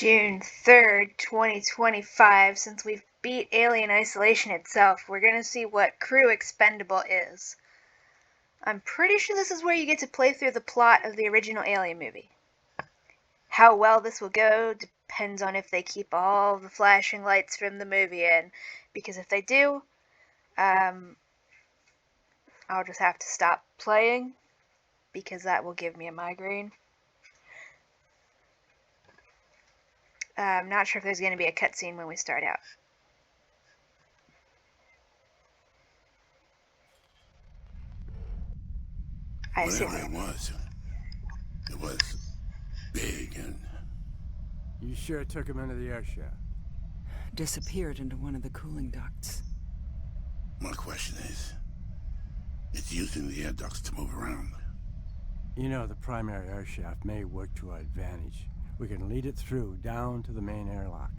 June 3rd, 2025. Since we've beat Alien Isolation itself, we're gonna see what Crew Expendable is. I'm pretty sure this is where you get to play through the plot of the original Alien movie. How well this will go depends on if they keep all the flashing lights from the movie in, because if they do, I'll just have to stop playing, because that will give me a migraine. I'm not sure if there's going to be a cutscene when we start out. I assume Whatever it was big and... You sure took him into the air shaft? Disappeared into one of the cooling ducts. My question is, it's using the air ducts to move around. You know, the primary air shaft may work to our advantage. We can lead it through, down to the main airlock.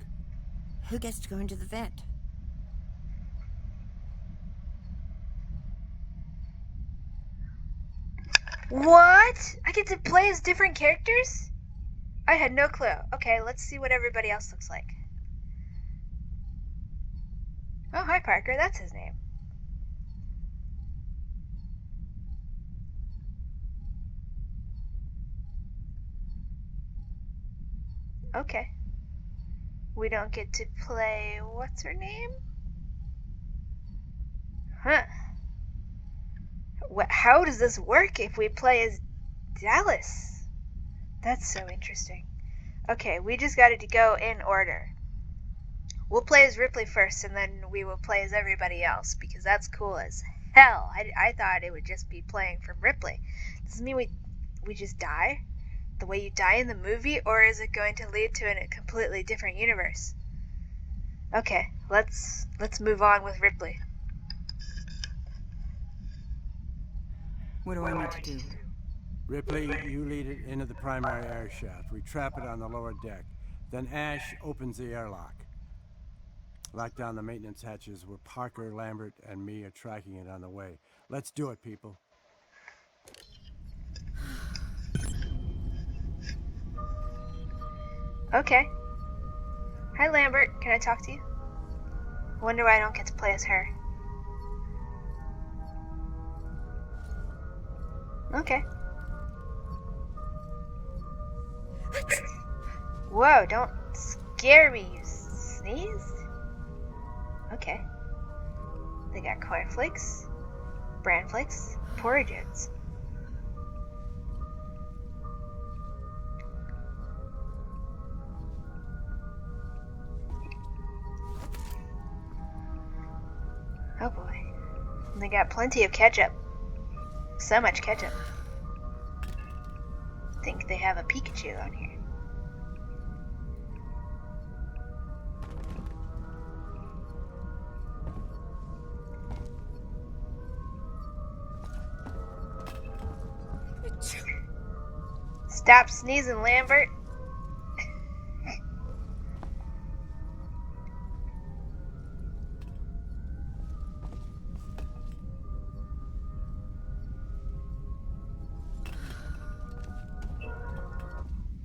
Who gets to go into the vent? What? I get to play as different characters? I had no clue. Okay, let's see what everybody else looks like. Oh, hi Parker, that's his name. Okay. We don't get to play... what's her name? Huh. How does this work if we play as Dallas? That's so interesting. Okay, we just got to go in order. We'll play as Ripley first, and then we will play as everybody else, because that's cool as hell. I thought it would just be playing from Ripley. Does this mean we just die? The way you die in the movie, or is it going to lead to a completely different universe? Okay, let's move on with Ripley. What do I need to do? Ripley, you lead it into the primary air shaft. We trap it on the lower deck. Then Ash opens the airlock. Lock down the maintenance hatches where Parker, Lambert, and me are tracking it on the way. Let's do it, people. Okay. Hi, Lambert. Can I talk to you? Wonder why I don't get to play as her. Okay. Whoa, don't scare me, you sneezed. Okay. They got cornflakes, bran flakes, porridges. Oh boy. And they got plenty of ketchup. So much ketchup. I think they have a Pikachu on here. Stop sneezing, Lambert.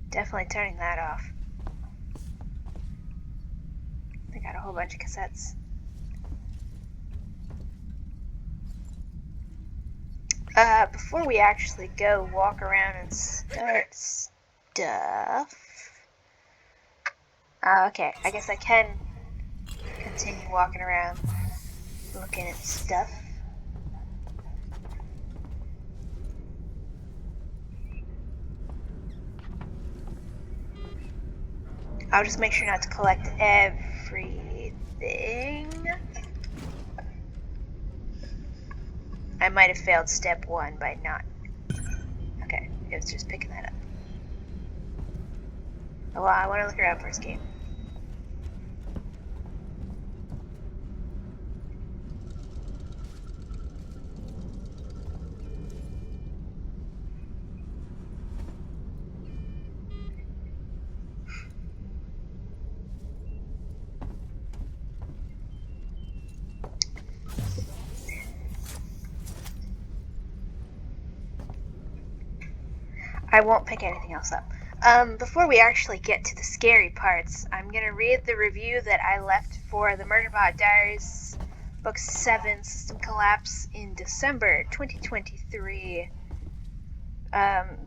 Definitely turning that off. They got a whole bunch of cassettes. Before we actually go walk around and start stuff... okay, I guess I can continue walking around looking at stuff. I'll just make sure not to collect everything. I might have failed step 1 by not... Okay, it was just picking that up. Oh, well, I want to look around first game. I won't pick anything else up. Before we actually get to the scary parts, I'm gonna read the review that I left for the Murderbot Diaries Book 7 System Collapse in December 2023.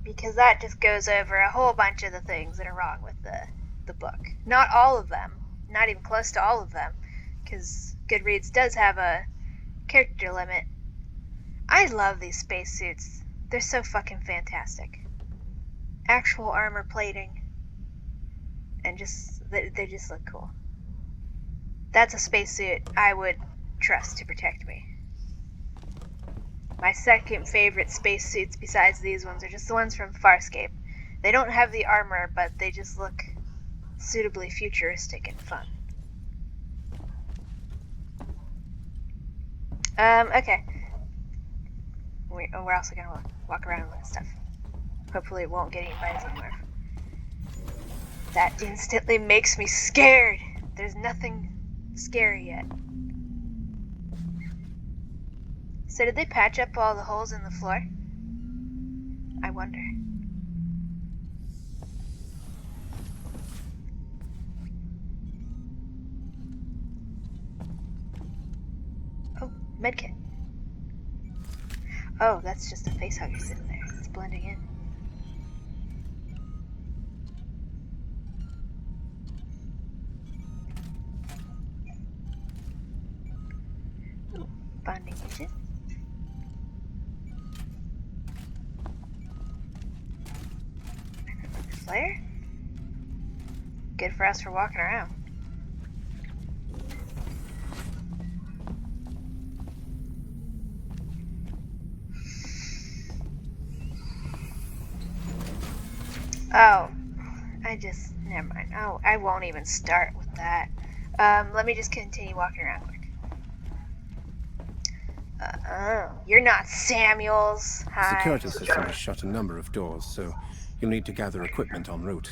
Because that just goes over a whole bunch of the things that are wrong with the book. Not all of them, not even close to all of them, because Goodreads does have a character limit. I love these spacesuits. They're so fucking fantastic. Actual armor plating, and they just look cool. That's a spacesuit I would trust to protect me. My second favorite spacesuits besides these ones are just the ones from Farscape. They don't have the armor, but they just look suitably futuristic and fun. Okay. We're also gonna walk around and look at stuff. Hopefully it won't get eaten by a xenomorph. That instantly makes me scared. There's nothing scary yet. So did they patch up all the holes in the floor? I wonder. Oh, medkit. Oh, that's just a facehugger sitting there. It's blending in. Ooh, bonding agent. Flare? Good for us for walking around. Oh, never mind. Oh, I won't even start with that. Let me just continue walking around quick. You're not Samuels. The Hi. security system has shut a number of doors, so you'll need to gather equipment en route.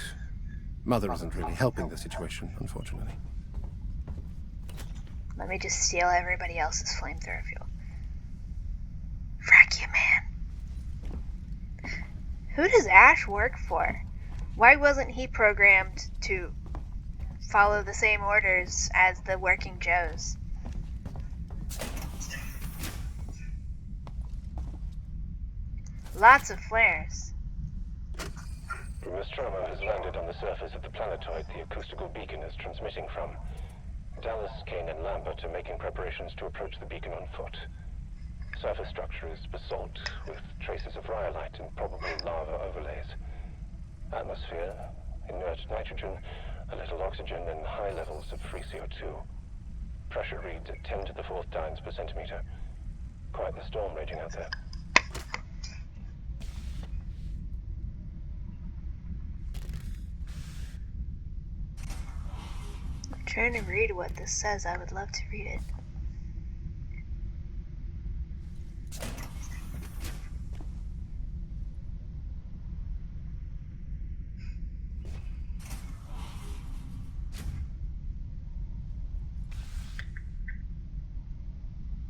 Mother isn't really helping the situation, unfortunately. Let me just steal everybody else's flamethrower fuel. Frack you, man. Who does Ash work for? Why wasn't he programmed to follow the same orders as the working Joes? Lots of flares. Nostromo has landed on the surface of the planetoid the acoustical beacon is transmitting from. Dallas, Kane, and Lambert are making preparations to approach the beacon on foot. Surface structure is basalt, with traces of rhyolite and probably lava overlays. Atmosphere, inert nitrogen, a little oxygen, and high levels of free CO2. Pressure reads at 10 to the 4th times per centimeter. Quite the storm raging out there. I'm trying to read what this says. I would love to read it.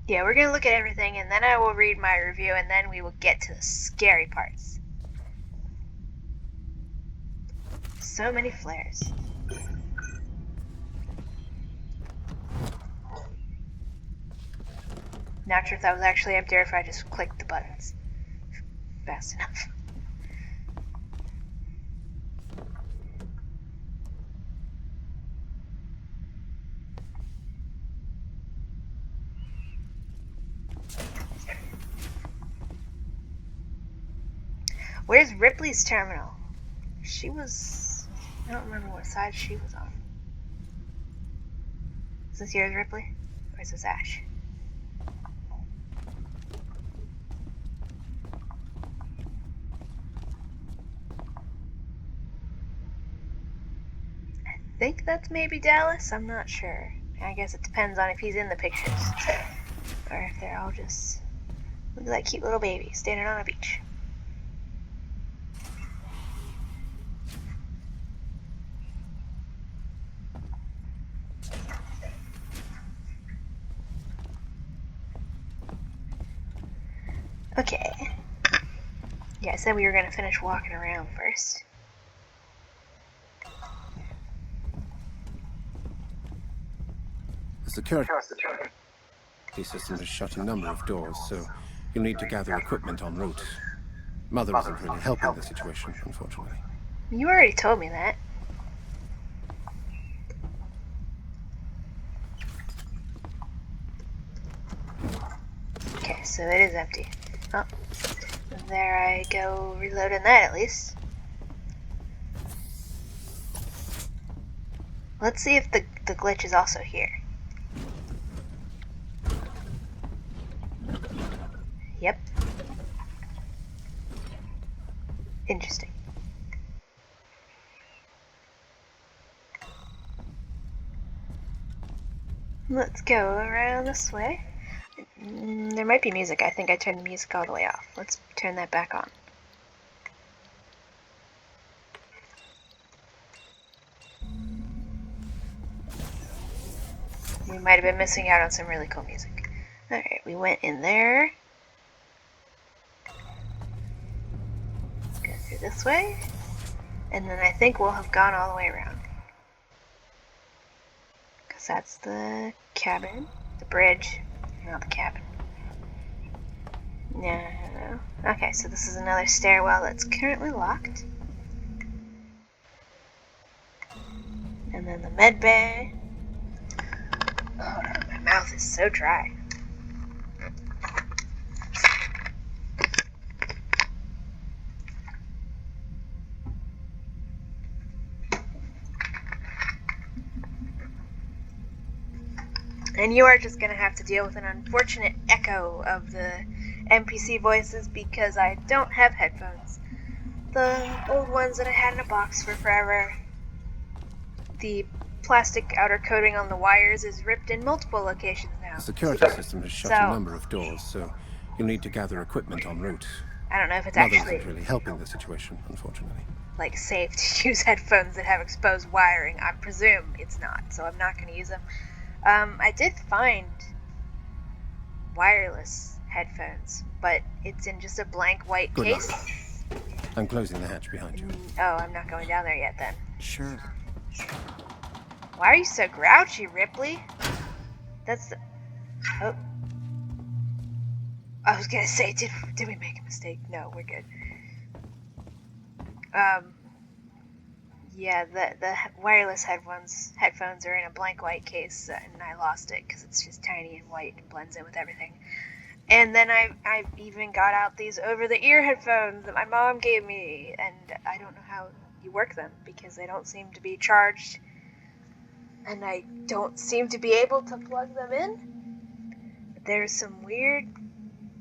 Yeah, we're gonna look at everything, and then I will read my review, and then we will get to the scary parts. So many flares. Not sure if that was actually up there, if I just clicked the buttons fast enough. Where's Ripley's terminal? She was... I don't remember what side she was on. Is this yours, Ripley? Or is this Ash? I think that's maybe Dallas. I'm not sure. I guess it depends on if he's in the pictures. Or if they're all just... Look at that cute little baby standing on a beach. Okay. Yeah, I said we were going to finish walking around first. Security system has shut a number of doors, so you'll need to gather equipment en route. Mother isn't really helping the situation, unfortunately. You already told me that. Okay, so it is empty. Oh, there I go, reloading that at least. Let's see if the glitch is also here. Yep. Interesting. Let's go around this way. There might be music. I think I turned the music all the way off. Let's turn that back on. We might have been missing out on some really cool music. Alright, we went in there. Let's go through this way. And then I think we'll have gone all the way around. Because that's the cabin. The bridge. Not the cabin. No. Okay, so this is another stairwell that's currently locked. And then the med bay. Oh, my mouth is so dry. And you are just going to have to deal with an unfortunate echo of the NPC voices because I don't have headphones. The old ones that I had in a box for forever. The plastic outer coating on the wires is ripped in multiple locations now. The security system has shut a number of doors, so you'll need to gather equipment en route. I don't know if it's Mother actually isn't really helping the situation, unfortunately. like safe to use headphones that have exposed wiring. I presume it's not, so I'm not going to use them. I did find wireless headphones, but it's in just a blank white Good case. luck. I'm closing the hatch behind you. Oh, I'm not going down there yet then. Sure. Why are you so grouchy, Ripley? That's the... Oh. I was gonna say, did we make a mistake? No, we're good. Yeah, the wireless headphones are in a blank white case, and I lost it because it's just tiny and white and blends in with everything. And then I even got out these over-the-ear headphones that my mom gave me, and I don't know how you work them because they don't seem to be charged, and I don't seem to be able to plug them in. But there's some weird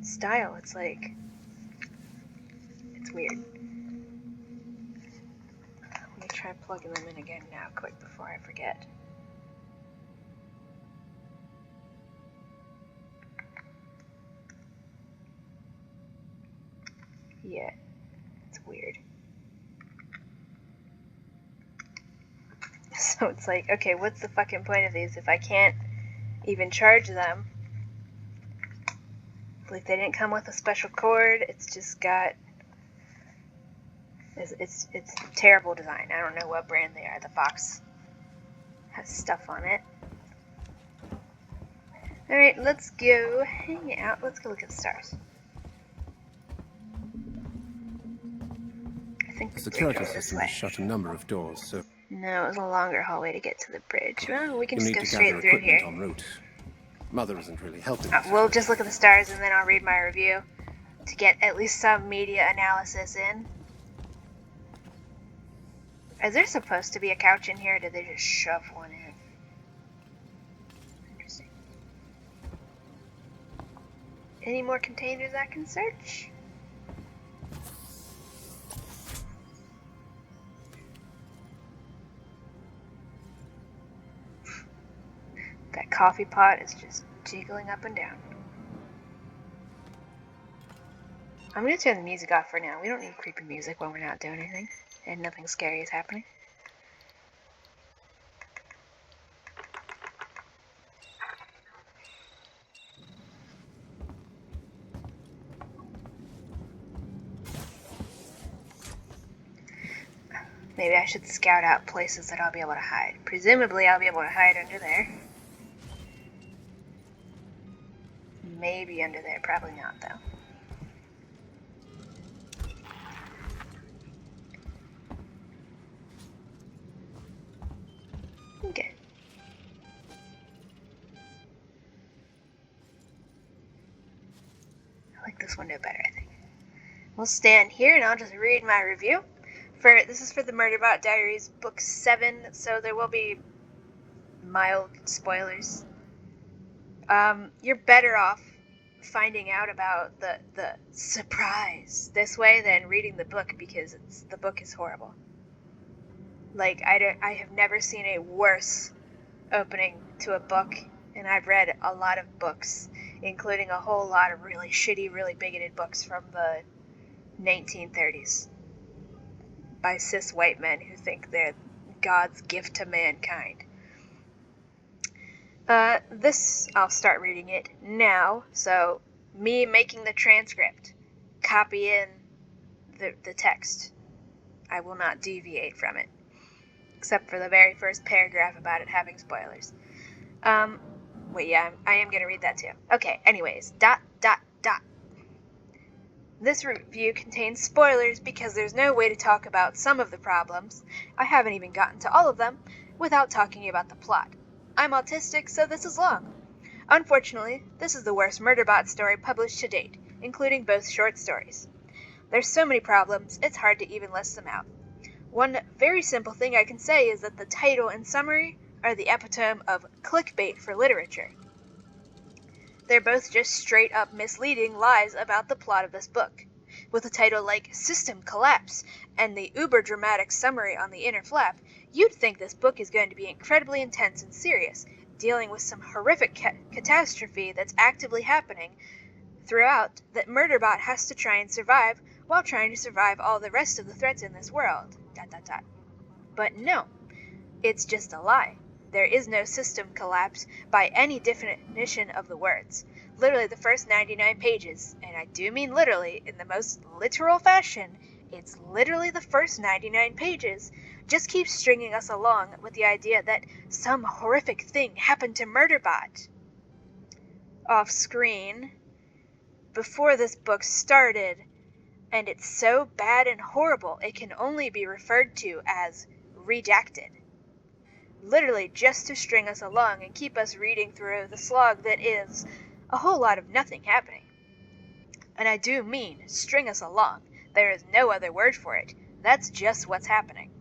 style. It's like, it's weird. Let me try plugging them in again now, quick, before I forget. Yeah, it's weird. So it's like, okay, what's the fucking point of these if I can't even charge them? Like, they didn't come with a special cord. It's just got... It's terrible design. I don't know what brand they are. The box has stuff on it. Alright, let's go hang out. Let's go look at the stars. I think The security system has shut a number of doors, so... No, it was a longer hallway to get to the bridge. Well, we can You'll just need go to straight gather through equipment here. en route. Mother isn't really helping. We'll just look at the stars and then I'll read my review to get at least some media analysis in. Is there supposed to be a couch in here, or did they just shove one in? Interesting. Any more containers I can search? That coffee pot is just jiggling up and down. I'm gonna turn the music off for now. We don't need creepy music when we're not doing anything and nothing scary is happening. Maybe I should scout out places that I'll be able to hide. Presumably I'll be able to hide under there. Maybe under there. Probably not, though. Okay. I like this window better, I think. We'll stand here and I'll just read my review. This is for the Murderbot Diaries, book 7, so there will be mild spoilers. You're better off finding out about the surprise this way than reading the book, because the book is horrible. Like, I have never seen a worse opening to a book, and I've read a lot of books, including a whole lot of really shitty, really bigoted books from the 1930s by cis white men who think they're God's gift to mankind. I'll start reading it now, so me making the transcript, copy in the text. I will not deviate from it, except for the very first paragraph about it having spoilers. I am going to read that too. Okay, anyways, ... This review contains spoilers because there's no way to talk about some of the problems, I haven't even gotten to all of them, without talking about the plot. I'm autistic, so this is long. Unfortunately, this is the worst Murderbot story published to date, including both short stories. There's so many problems, it's hard to even list them out. One very simple thing I can say is that the title and summary are the epitome of clickbait for literature. They're both just straight up misleading lies about the plot of this book. With a title like System Collapse and the uber dramatic summary on the inner flap, you'd think this book is going to be incredibly intense and serious, dealing with some horrific catastrophe that's actively happening throughout that Murderbot has to try and survive while trying to survive all the rest of the threats in this world. ... But no, it's just a lie. There is no system collapse by any definition of the words. Literally the first 99 pages, and I do mean literally in the most literal fashion, it's literally the first 99 pages, just keeps stringing us along with the idea that some horrific thing happened to Murderbot. Off screen, before this book started, and it's so bad and horrible it can only be referred to as redacted. Literally just to string us along and keep us reading through the slog that is a whole lot of nothing happening. And I do mean string us along. There is no other word for it. That's just what's happening.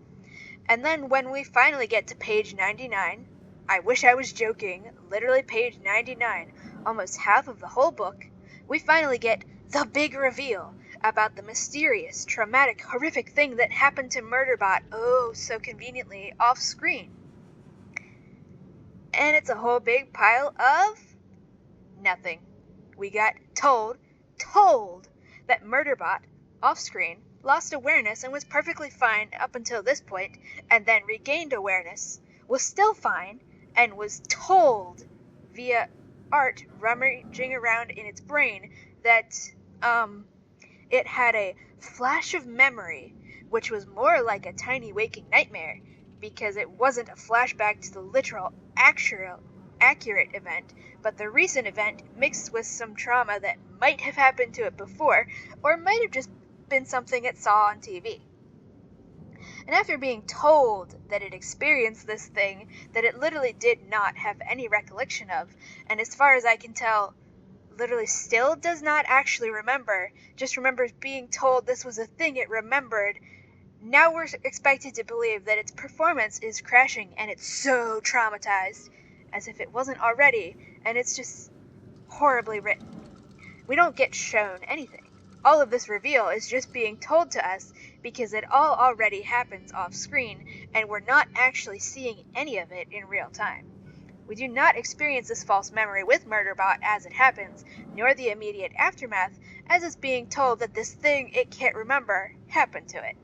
And then when we finally get to page 99, I wish I was joking, literally page 99, almost half of the whole book, we finally get the big reveal about the mysterious, traumatic, horrific thing that happened to Murderbot, oh so conveniently, off screen. And it's a whole big pile of nothing. We got told that Murderbot, off-screen, lost awareness and was perfectly fine up until this point, and then regained awareness, was still fine, and was told via art rummaging around in its brain that it had a flash of memory, which was more like a tiny waking nightmare, because it wasn't a flashback to the literal, accurate event, but the recent event mixed with some trauma that might have happened to it before, or might have just been something it saw on TV. And after being told that it experienced this thing that it literally did not have any recollection of, and as far as I can tell, literally still does not actually remember, just remembers being told this was a thing it remembered, now we're expected to believe that its performance is crashing and it's so traumatized, as if it wasn't already, and it's just horribly written. We don't get shown anything. All of this reveal is just being told to us because it all already happens off screen, and we're not actually seeing any of it in real time. We do not experience this false memory with Murderbot as it happens, nor the immediate aftermath as it's being told that this thing it can't remember happened to it.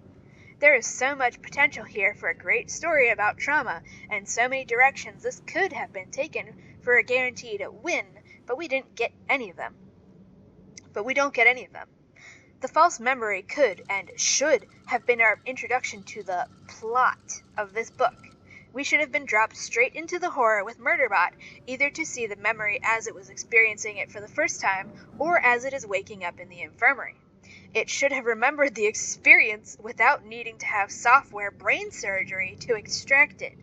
There is so much potential here for a great story about trauma, and so many directions this could have been taken for a guaranteed win, but we don't get any of them. The false memory could and should have been our introduction to the plot of this book, We should have been dropped straight into the horror with Murderbot, either to see the memory as it was experiencing it for the first time, or as it is waking up in the infirmary. It should have remembered the experience without needing to have software brain surgery to extract it,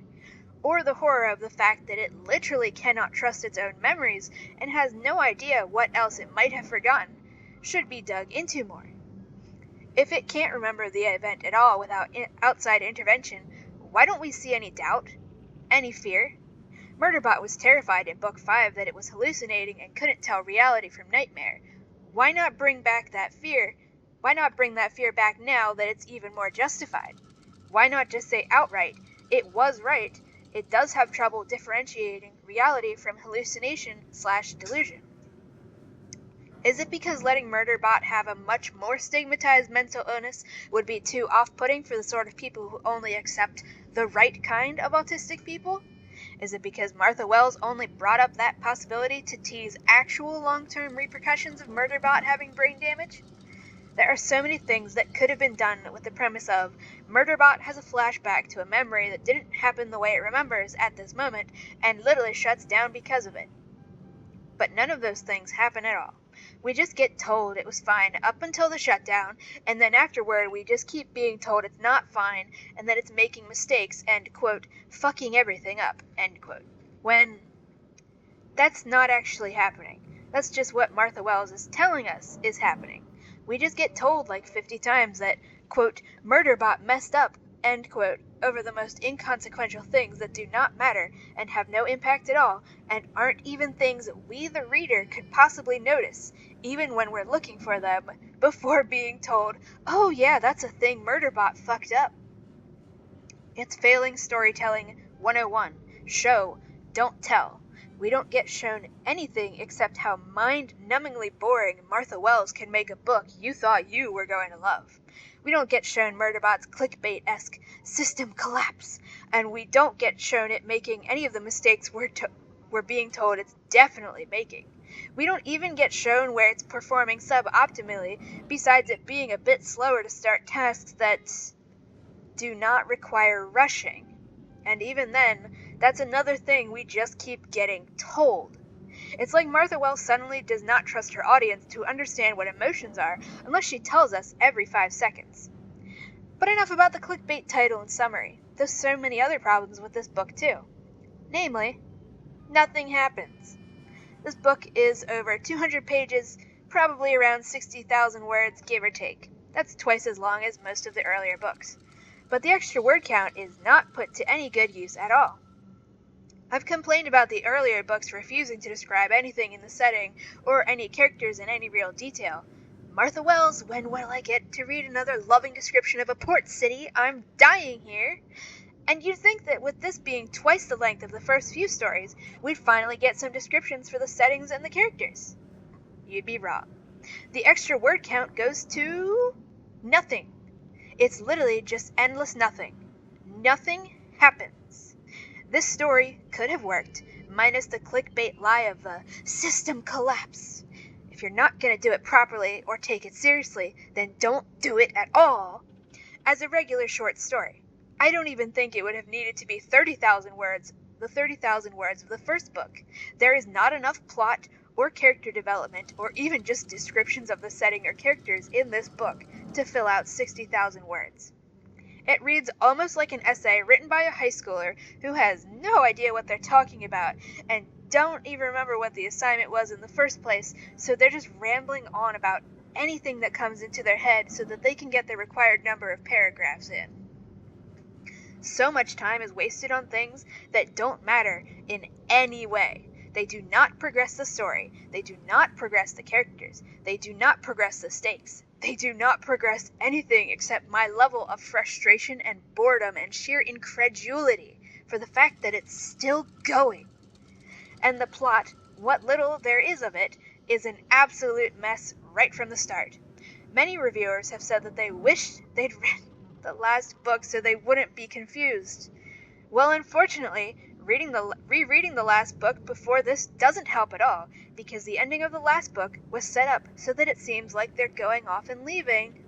or the horror of the fact that it literally cannot trust its own memories and has no idea what else it might have forgotten, should be dug into more. If it can't remember the event at all without outside intervention, why don't we see any doubt? Any fear? Murderbot was terrified in Book 5 that it was hallucinating and couldn't tell reality from nightmare. Why not bring that fear back now that it's even more justified? Why not just say outright, it was right, it does have trouble differentiating reality from hallucination/delusion? Is it because letting Murderbot have a much more stigmatized mental illness would be too off-putting for the sort of people who only accept the right kind of autistic people? Is it because Martha Wells only brought up that possibility to tease actual long-term repercussions of Murderbot having brain damage? There are so many things that could have been done with the premise of Murderbot has a flashback to a memory that didn't happen the way it remembers at this moment and literally shuts down because of it. But none of those things happen at all. We just get told it was fine up until the shutdown, and then afterward we just keep being told it's not fine and that it's making mistakes and, quote, fucking everything up, end quote. When that's not actually happening. That's just what Martha Wells is telling us is happening. We just get told like 50 times that, quote, Murderbot messed up, end quote, over the most inconsequential things that do not matter and have no impact at all and aren't even things we the reader could possibly notice, even when we're looking for them, before being told, oh yeah, that's a thing Murderbot fucked up. It's failing storytelling 101. Show, don't tell. We don't get shown anything except how mind-numbingly boring Martha Wells can make a book you thought you were going to love. We don't get shown Murderbot's clickbait-esque system collapse, and we don't get shown it making any of the mistakes we're being told it's definitely making. We don't even get shown where it's performing suboptimally, besides it being a bit slower to start tasks that do not require rushing. And even then, that's another thing we just keep getting told. It's like Martha Wells suddenly does not trust her audience to understand what emotions are unless she tells us every 5 seconds. But enough about the clickbait title and summary. There's so many other problems with this book too. Namely, nothing happens. This book is over 200 pages, probably around 60,000 words, give or take. That's twice as long as most of the earlier books. But the extra word count is not put to any good use at all. I've complained about the earlier books refusing to describe anything in the setting or any characters in any real detail. Martha Wells, when will I get to read another loving description of a port city? I'm dying here. And you'd think that with this being twice the length of the first few stories, we'd finally get some descriptions for the settings and the characters. You'd be wrong. The extra word count goes to nothing. It's literally just endless nothing. Nothing happens. This story could have worked, minus the clickbait lie of the system collapse. If you're not going to do it properly or take it seriously, then don't do it at all. As a regular short story, I don't even think it would have needed to be 30,000 words, the 30,000 words of the first book. There is not enough plot or character development or even just descriptions of the setting or characters in this book to fill out 60,000 words. It reads almost like an essay written by a high schooler who has no idea what they're talking about and don't even remember what the assignment was in the first place, so they're just rambling on about anything that comes into their head so that they can get the required number of paragraphs in. So much time is wasted on things that don't matter in any way. They do not progress the story. They do not progress the characters. They do not progress the stakes. They do not progress anything except my level of frustration and boredom and sheer incredulity for the fact that it's still going. And the plot, what little there is of it, is an absolute mess right from the start. Many reviewers have said that they wish they'd read the last book so they wouldn't be confused. Well, unfortunately, rereading the last book before this doesn't help at all, because the ending of the last book was set up so that it seems like they're going off and leaving.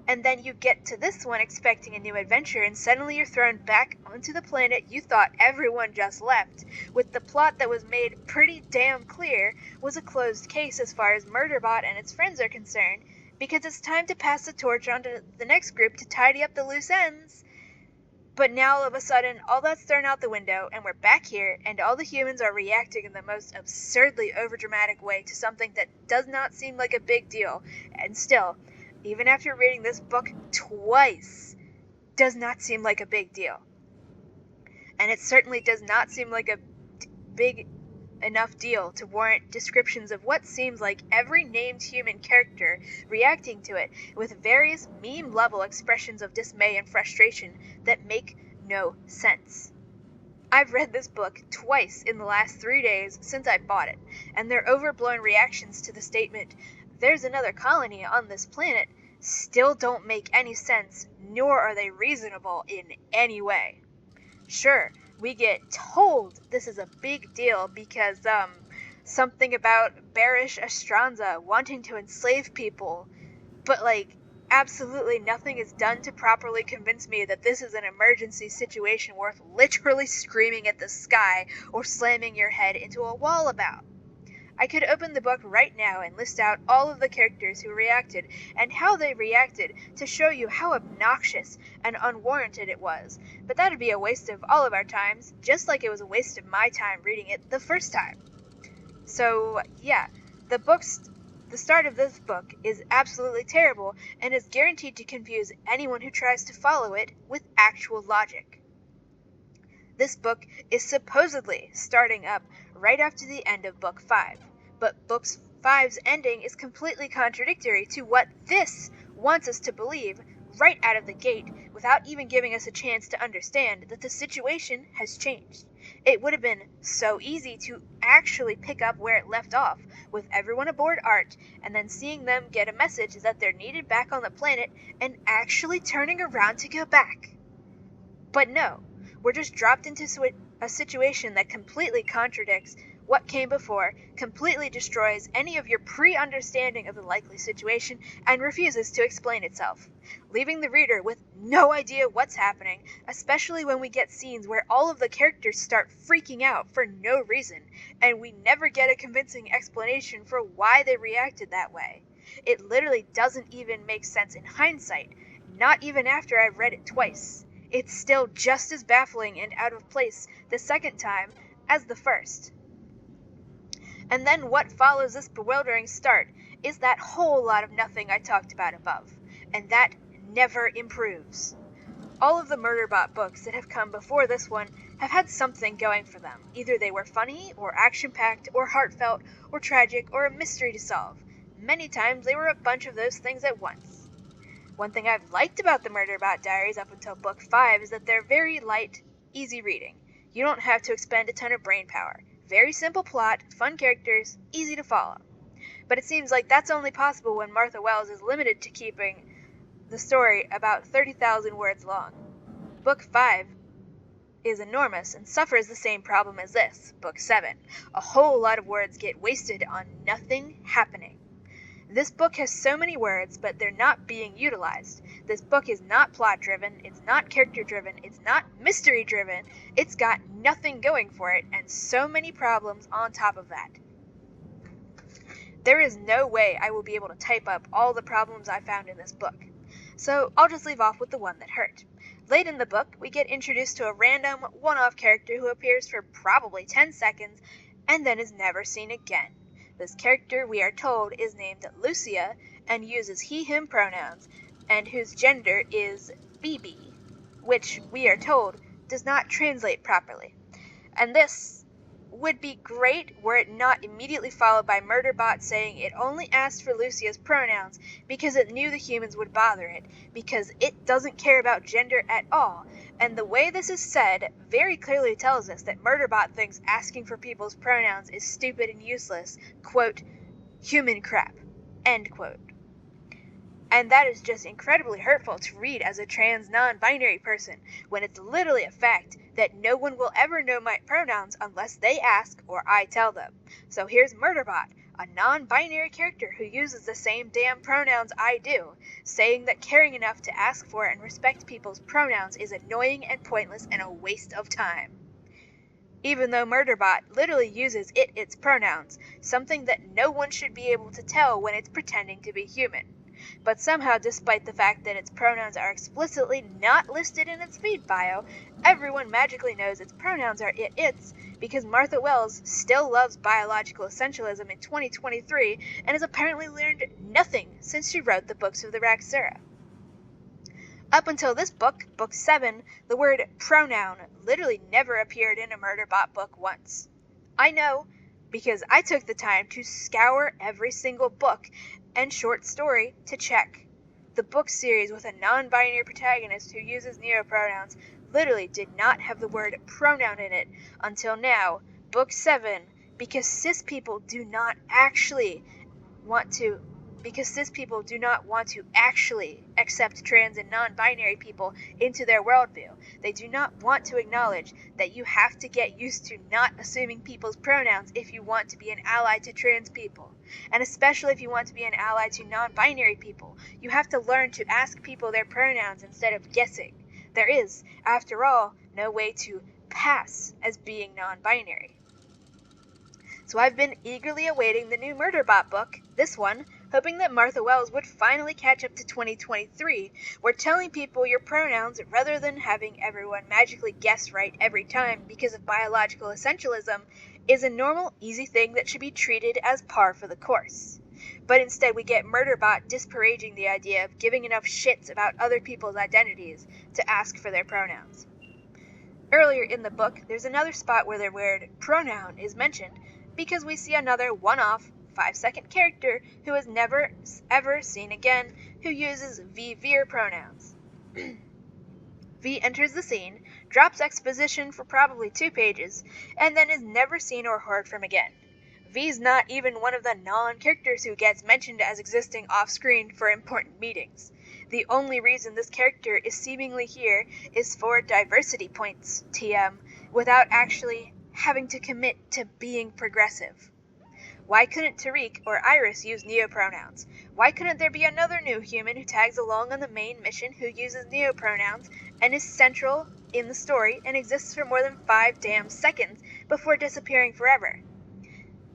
And then you get to this one expecting a new adventure, and suddenly you're thrown back onto the planet you thought everyone just left, with the plot that was made pretty damn clear was a closed case as far as Murderbot and its friends are concerned, because it's time to pass the torch on to the next group to tidy up the loose ends. But now all of a sudden, all that's thrown out the window, and we're back here, and all the humans are reacting in the most absurdly overdramatic way to something that does not seem like a big deal, and still, even after reading this book twice, does not seem like a big deal. And it certainly does not seem like a big enough deal to warrant descriptions of what seems like every named human character reacting to it with various meme-level expressions of dismay and frustration that make no sense. I've read this book twice in the last 3 days since I bought it, and their overblown reactions to the statement, "There's another colony on this planet," still don't make any sense, nor are they reasonable in any way. Sure, we get told this is a big deal because, something about bearish Astranza wanting to enslave people, but, absolutely nothing is done to properly convince me that this is an emergency situation worth literally screaming at the sky or slamming your head into a wall about. I could open the book right now and list out all of the characters who reacted and how they reacted to show you how obnoxious and unwarranted it was, but that'd be a waste of all of our times, just like it was a waste of my time reading it the first time. So, yeah, the start of this book is absolutely terrible and is guaranteed to confuse anyone who tries to follow it with actual logic. This book is supposedly starting up right after the end of Book 5, but Book 5's ending is completely contradictory to what this wants us to believe right out of the gate without even giving us a chance to understand that the situation has changed. It would have been so easy to actually pick up where it left off, with everyone aboard Art, and then seeing them get a message that they're needed back on the planet and actually turning around to go back. But no, we're just dropped into a situation that completely contradicts what came before, completely destroys any of your pre-understanding of the likely situation, and refuses to explain itself, leaving the reader with no idea what's happening, especially when we get scenes where all of the characters start freaking out for no reason, and we never get a convincing explanation for why they reacted that way. It literally doesn't even make sense in hindsight, not even after I've read it twice. It's still just as baffling and out of place the second time as the first. And then what follows this bewildering start is that whole lot of nothing I talked about above, and that never improves. All of the Murderbot books that have come before this one have had something going for them. Either they were funny, or action-packed, or heartfelt, or tragic, or a mystery to solve. Many times they were a bunch of those things at once. One thing I've liked about the Murderbot Diaries up until Book 5 is that they're very light, easy reading. You don't have to expend a ton of brain power. Very simple plot, fun characters, easy to follow. But it seems like that's only possible when Martha Wells is limited to keeping the story about 30,000 words long. Book 5 is enormous and suffers the same problem as this, Book 7. A whole lot of words get wasted on nothing happening. This book has so many words, but they're not being utilized. This book is not plot-driven, it's not character-driven, it's not mystery-driven, it's got nothing going for it, and so many problems on top of that. There is no way I will be able to type up all the problems I found in this book, so I'll just leave off with the one that hurt. Late in the book, we get introduced to a random, one-off character who appears for probably 10 seconds, and then is never seen again. This character, we are told, is named Lucia and uses he/him pronouns, and whose gender is BB, which, we are told, does not translate properly. And this would be great were it not immediately followed by Murderbot saying it only asked for Lucia's pronouns because it knew the humans would bother it, because it doesn't care about gender at all, and the way this is said very clearly tells us that Murderbot thinks asking for people's pronouns is stupid and useless, quote, human crap, end quote. And that is just incredibly hurtful to read as a trans non-binary person, when it's literally a fact that no one will ever know my pronouns unless they ask or I tell them. So here's Murderbot, a non-binary character who uses the same damn pronouns I do, saying that caring enough to ask for and respect people's pronouns is annoying and pointless and a waste of time. Even though Murderbot literally uses its pronouns, something that no one should be able to tell when it's pretending to be human. But somehow, despite the fact that its pronouns are explicitly not listed in its feed bio, everyone magically knows its pronouns are its, because Martha Wells still loves biological essentialism in 2023 and has apparently learned nothing since she wrote the books of the Raksura. Up until this book, Book 7, the word pronoun literally never appeared in a Murderbot book once. I know, because I took the time to scour every single book and short story to check. The book series with a non-binary protagonist who uses neopronouns literally did not have the word pronoun in it until now, Book 7, because cis people do not want to actually accept trans and non-binary people into their worldview. They do not want to acknowledge that you have to get used to not assuming people's pronouns if you want to be an ally to trans people. And especially if you want to be an ally to non-binary people, you have to learn to ask people their pronouns instead of guessing. There is, after all, no way to pass as being non-binary. So I've been eagerly awaiting the new Murderbot book, this one, hoping that Martha Wells would finally catch up to 2023, where telling people your pronouns rather than having everyone magically guess right every time because of biological essentialism is a normal, easy thing that should be treated as par for the course. But instead we get Murderbot disparaging the idea of giving enough shits about other people's identities to ask for their pronouns. Earlier in the book, there's another spot where the word pronoun is mentioned, because we see another one-off, 5-second character who is never ever seen again, who uses V-veer pronouns. V enters the scene, drops exposition for probably 2 pages, and then is never seen or heard from again. V's not even one of the non-characters who gets mentioned as existing off-screen for important meetings. The only reason this character is seemingly here is for diversity points, TM, without actually having to commit to being progressive. Why couldn't Tariq or Iris use neopronouns? Why couldn't there be another new human who tags along on the main mission who uses neopronouns and is central in the story and exists for more than 5 damn seconds before disappearing forever?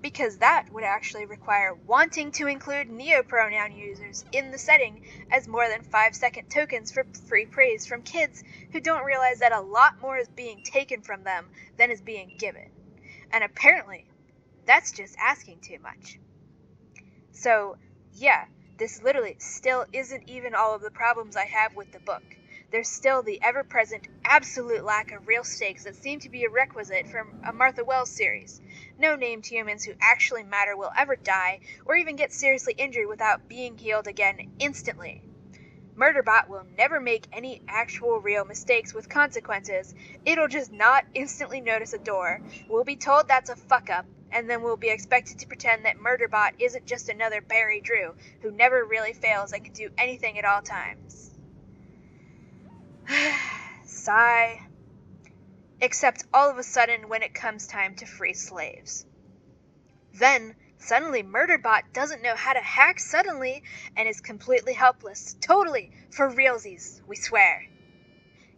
Because that would actually require wanting to include neopronoun users in the setting as more than 5-second tokens for free praise from kids who don't realize that a lot more is being taken from them than is being given. And apparently, that's just asking too much. So, yeah, this literally still isn't even all of the problems I have with the book. There's still the ever-present absolute lack of real stakes that seem to be a requisite for a Martha Wells series. No named humans who actually matter will ever die or even get seriously injured without being healed again instantly. Murderbot will never make any actual real mistakes with consequences. It'll just not instantly notice a door. We'll be told that's a fuck-up, and then we'll be expected to pretend that Murderbot isn't just another Barry Drew who never really fails and can do anything at all times. Sigh. Except all of a sudden when it comes time to free slaves. Then, suddenly Murderbot doesn't know how to hack suddenly and is completely helpless. Totally, for realsies, we swear.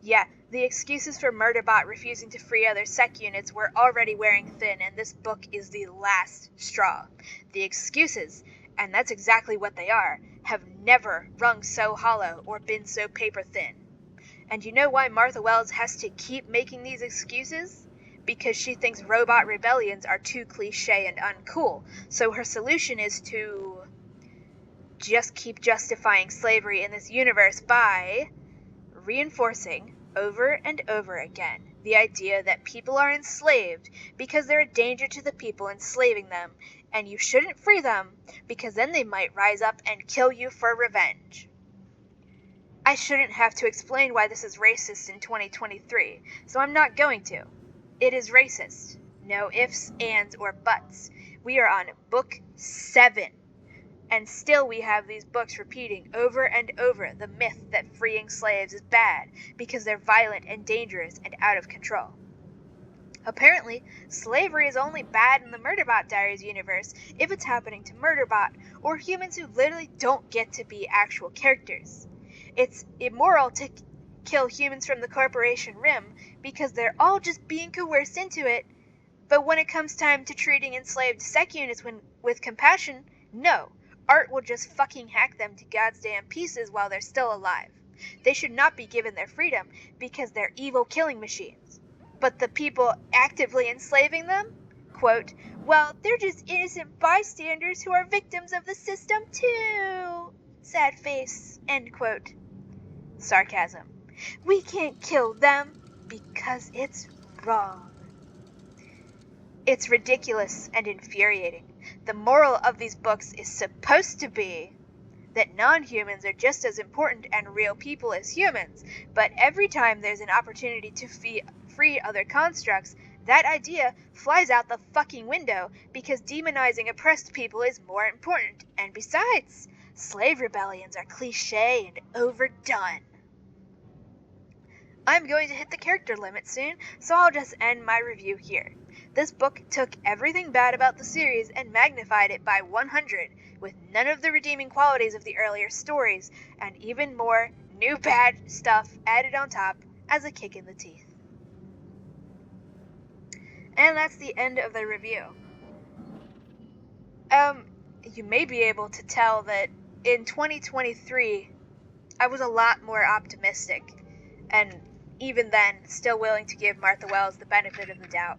Yeah, the excuses for Murderbot refusing to free other sec units were already wearing thin, and this book is the last straw. The excuses, and that's exactly what they are, have never rung so hollow or been so paper thin. And you know why Martha Wells has to keep making these excuses? Because she thinks robot rebellions are too cliche and uncool, so her solution is to just keep justifying slavery in this universe by reinforcing over and over again the idea that people are enslaved because they're a danger to the people enslaving them, and you shouldn't free them because then they might rise up and kill you for revenge. I shouldn't have to explain why this is racist in 2023, so I'm not going to. It is racist. No ifs, ands, or buts. We are on book 7. And still we have these books repeating over and over the myth that freeing slaves is bad because they're violent and dangerous and out of control. Apparently, slavery is only bad in the Murderbot Diaries universe if it's happening to Murderbot, or humans who literally don't get to be actual characters. It's immoral to kill humans from the Corporation Rim because they're all just being coerced into it, but when it comes time to treating enslaved sec units with compassion, no. Art will just fucking hack them to God's damn pieces while they're still alive. They should not be given their freedom because they're evil killing machines. But the people actively enslaving them? Quote, well, they're just innocent bystanders who are victims of the system too. Sad face. End quote. Sarcasm. We can't kill them because it's wrong. It's ridiculous and infuriating. The moral of these books is supposed to be that non-humans are just as important and real people as humans, but every time there's an opportunity to free other constructs, that idea flies out the fucking window because demonizing oppressed people is more important. And besides, slave rebellions are cliché and overdone. I'm going to hit the character limit soon, so I'll just end my review here. This book took everything bad about the series and magnified it by 100, with none of the redeeming qualities of the earlier stories, and even more new bad stuff added on top as a kick in the teeth. And that's the end of the review. You may be able to tell that in 2023, I was a lot more optimistic, and even then, still willing to give Martha Wells the benefit of the doubt.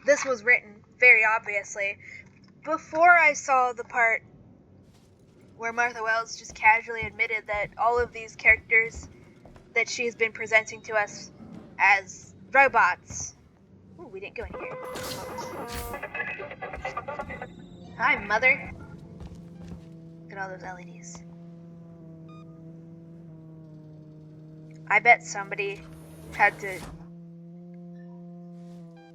This was written, very obviously, before I saw the part where Martha Wells just casually admitted that all of these characters that she's been presenting to us as robots. Ooh, we didn't go in here. Hi, Mother. Look at all those LEDs. I bet somebody had to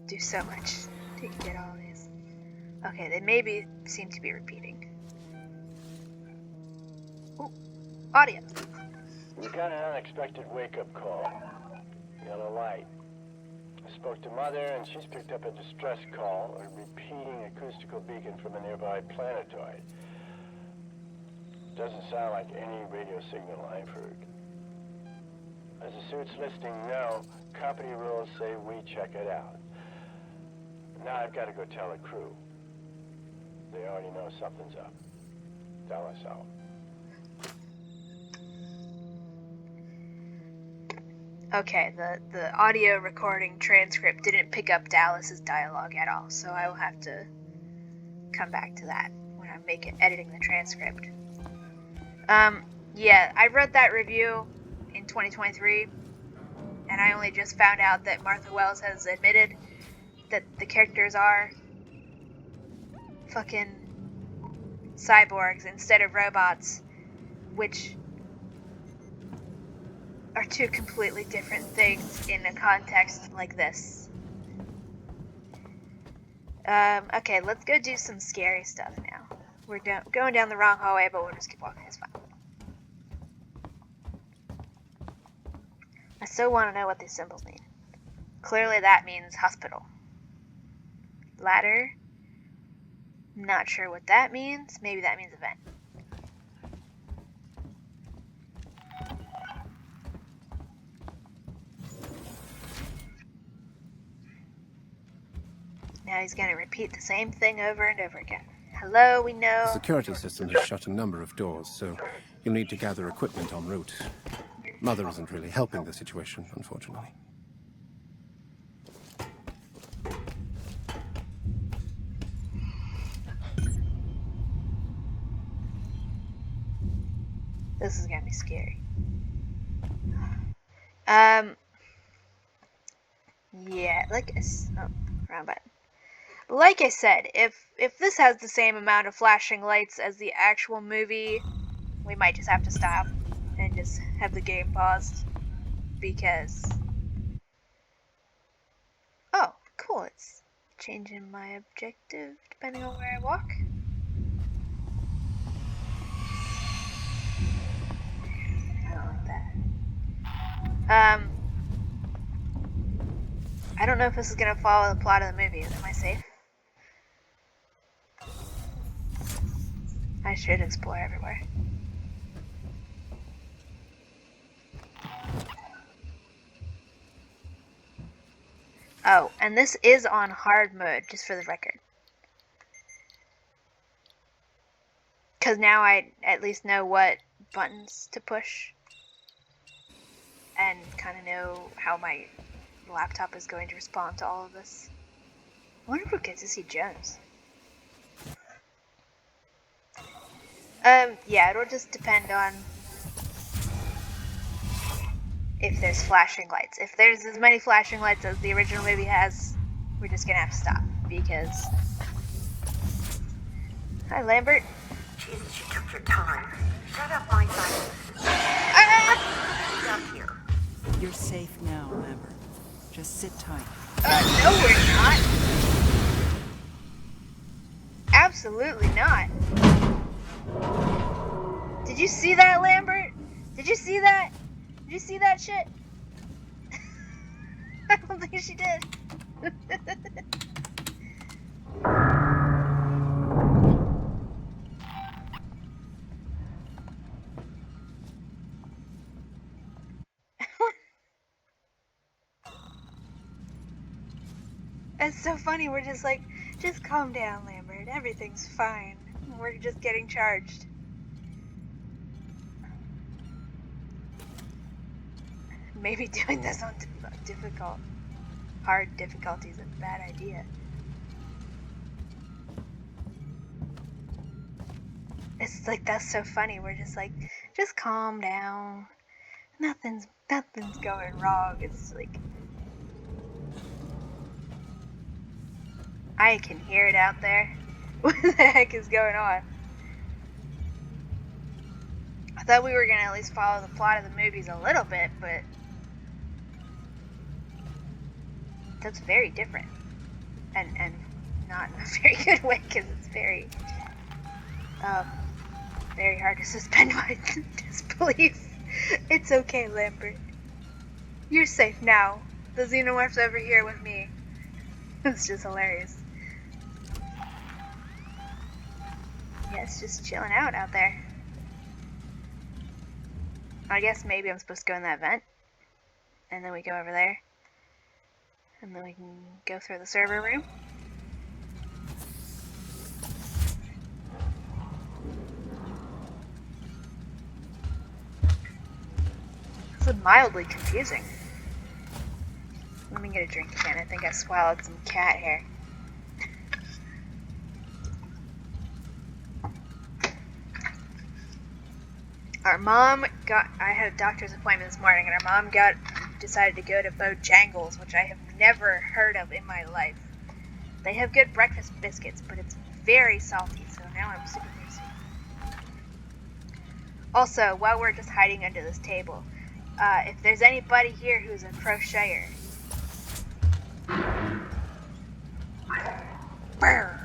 do so much to get all these. Okay, they maybe seem to be repeating. Ooh, audio. We got an unexpected wake-up call. Yellow light. I spoke to Mother, and she's picked up a distress call, a repeating acoustical beacon from a nearby planetoid. Doesn't sound like any radio signal I've heard. As the suit's listing no, company rules say we check it out. Now I've got to go tell the crew. They already know something's up. Tell us so. Okay, the audio recording transcript didn't pick up Dallas's dialogue at all, so I will have to come back to that when I'm editing the transcript. Yeah, I read that review in 2023, and I only just found out that Martha Wells has admitted that the characters are fucking cyborgs instead of robots, which are two completely different things in a context like this. Okay, let's go do some scary stuff now. We're going down the wrong hallway, but we'll just keep walking, it's fine. I still want to know what these symbols mean. Clearly that means hospital. Ladder. Not sure what that means. Maybe that means event. Now he's going to repeat the same thing over and over again. Hello, we know. The security system has shut a number of doors, so you'll need to gather equipment en route. Mother isn't really helping the situation, unfortunately. This is gonna be scary. Yeah, wrong button. Like I said, if this has the same amount of flashing lights as the actual movie, we might just have to stop and just have the game paused, because... Oh, cool, it's changing my objective depending on where I walk. I don't know if this is gonna follow the plot of the movie. Am I safe? I should explore everywhere. Oh, and this is on hard mode, just for the record. Because now I at least know what buttons to push. And kind of know how my laptop is going to respond to all of this. I wonder if we'll get to see Jones. Yeah, it'll just depend on if there's flashing lights. If there's as many flashing lights as the original movie has, we're just gonna have to stop, because... Hi, Lambert. Jesus, you took your time. Shut up, my son. Stop here. You're safe now, Lambert. Just sit tight. No, we're not. Absolutely not. Did you see that, Lambert? Did you see that? Did you see that shit? I don't think she did. It's so funny, we're just like, just calm down, Lambert, everything's fine. We're just getting charged. Maybe doing this on hard difficulty is a bad idea. It's like, that's so funny, we're just like, just calm down. Nothing's going wrong. It's like, I can hear it out there. What the heck is going on? I thought we were gonna at least follow the plot of the movies a little bit, but that's very different, and not in a very good way, because it's very very hard to suspend my disbelief. It's okay, Lambert. You're safe now. The xenomorph's over here with me. It's just hilarious. Yeah, it's just chilling out there. I guess maybe I'm supposed to go in that vent, and then we go over there, and then we can go through the server room. This is mildly confusing. Let me get a drink again. I think I swallowed some cat hair. Our mom I had a doctor's appointment this morning, and our mom decided to go to Bojangles, which I have never heard of in my life. They have good breakfast biscuits, but it's very salty, so now I'm super thirsty. Also, while we're just hiding under this table, if there's anybody here who's a crocheter, brr.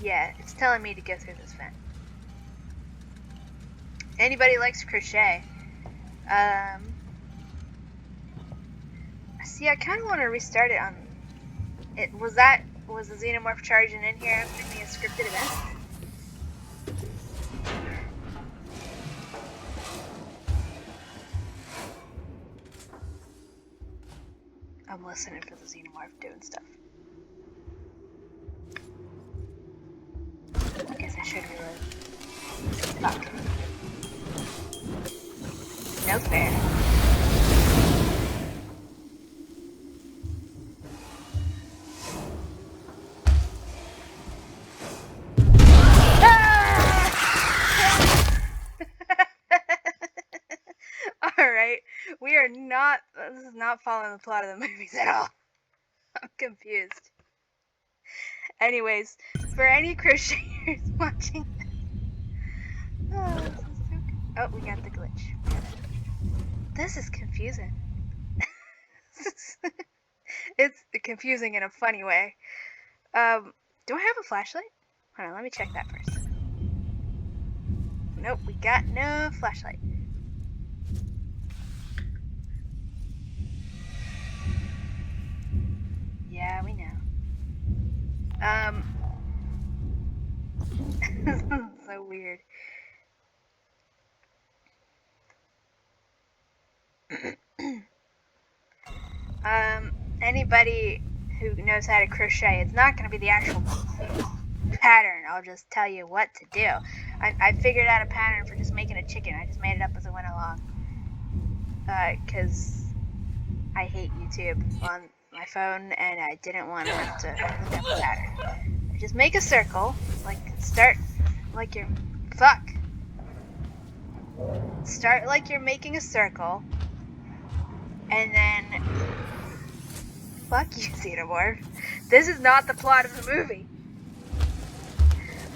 Yeah, it's telling me to go through this vent. Anybody likes crochet? See, I kind of want to restart it on. Was the xenomorph charging in here after me a scripted event? I'm listening for the xenomorph doing stuff. I guess I should reload. Fuck. No fair. Alright, we are not, this is not following the plot of the movies at all. I'm confused. Anyways, for any crocheters watching, oh, we got the glitch. This is confusing. It's confusing in a funny way. Do I have a flashlight? Hold on, let me check that first. Nope, we got no flashlight. Yeah, we know. So weird. Anybody who knows how to crochet, it's not going to be the actual pattern. I'll just tell you what to do. I figured out a pattern for just making a chicken. I just made it up as I went along. Because I hate YouTube on my phone, and I didn't want to have to look up a pattern. Just make a circle. Start like you're... Fuck! Start like you're making a circle, and then... Fuck you, Xenomorph. This is not the plot of the movie.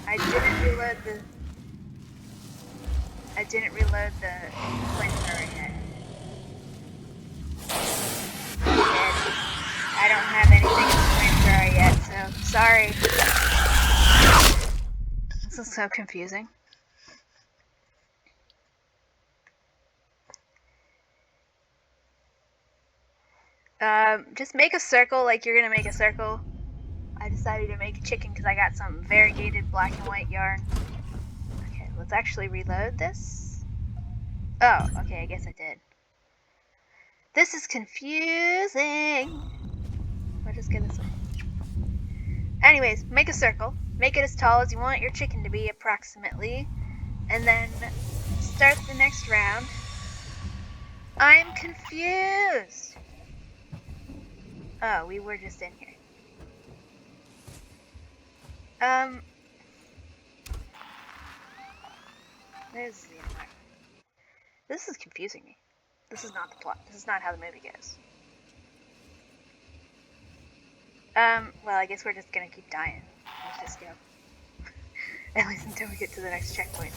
I didn't reload the flamethrower yet. I don't have anything in the flamethrower yet, so sorry. This is so confusing. Just make a circle like you're gonna make a circle. I decided to make a chicken because I got some variegated black and white yarn. Okay, let's actually reload this. Oh, okay, I guess I did. This is confusing. We'll just go this way. Anyways, make a circle. Make it as tall as you want your chicken to be, approximately. And then start the next round. I'm confused. Oh, we were just in here. There's the other. This is confusing me. This is not the plot. This is not how the movie goes. Well, I guess we're just gonna keep dying. Let's just go. At least until we get to the next checkpoint.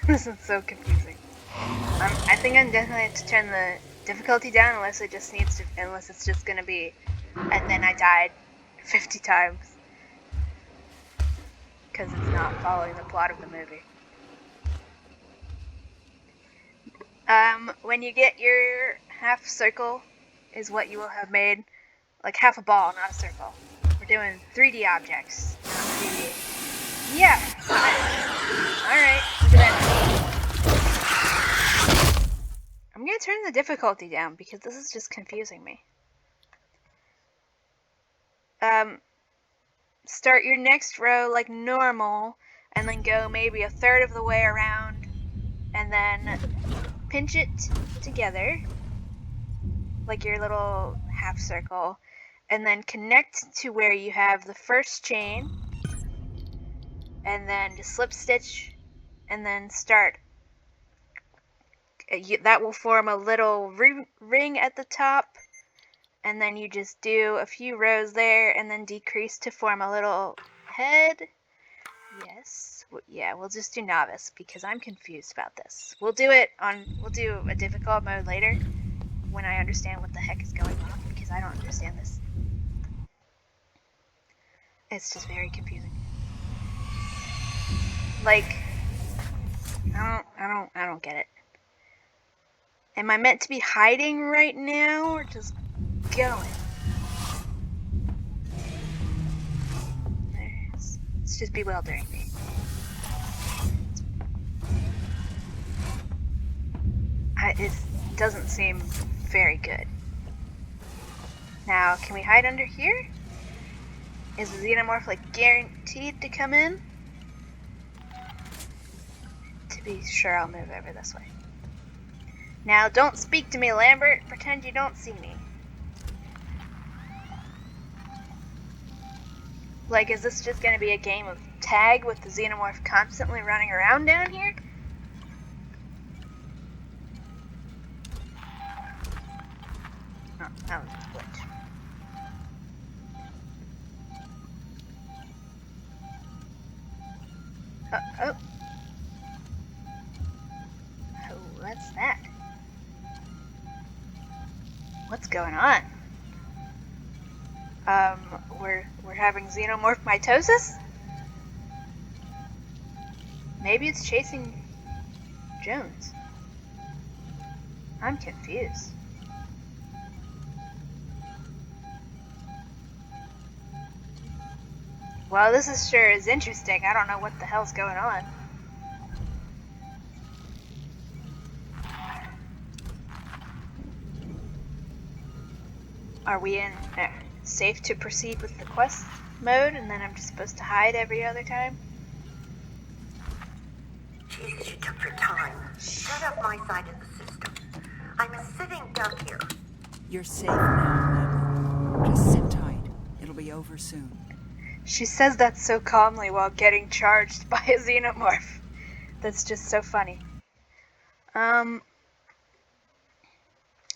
This is so confusing. I think I'm definitely have to turn the difficulty down unless it's just gonna be, and then I died 50 times. Because it's not following the plot of the movie. When you get your half circle is what you will have made. Like half a ball, not a circle. We're doing 3D objects, not 3D. Yeah. Alright, look at that. I'm gonna turn the difficulty down because this is just confusing me. Start your next row like normal, and then go maybe a third of the way around, and then pinch it together, like your little half circle, and then connect to where you have the first chain, and then just slip stitch, and then start. That will form a little ring at the top, and then you just do a few rows there, and then decrease to form a little head. Yes. Yeah, we'll just do novice because I'm confused about this. We'll do a difficult mode later when I understand what the heck is going on, because I don't understand this. It's just very confusing. Like, I don't get it. Am I meant to be hiding right now or just going? It's just bewildering me. It doesn't seem very good. Now, can we hide under here? Is the xenomorph like guaranteed to come in? To be sure, I'll move over this way. Now, don't speak to me, Lambert. Pretend you don't see me. Like, is this just gonna be a game of tag with the xenomorph constantly running around down here? Oh, that was a glitch. Oh. Oh, what's that? What's going on? We're having xenomorph mitosis? Maybe it's chasing Jones. I'm confused. Well, this is sure is interesting. I don't know what the hell's going on. Are we in safe to proceed with the quest mode, and then I'm just supposed to hide every other time? Jesus, you took your time. Shut up my side of the system. I'm a sitting duck here. You're safe now, Lambert. Just sit tight. It'll be over soon. She says that so calmly while getting charged by a xenomorph. That's just so funny.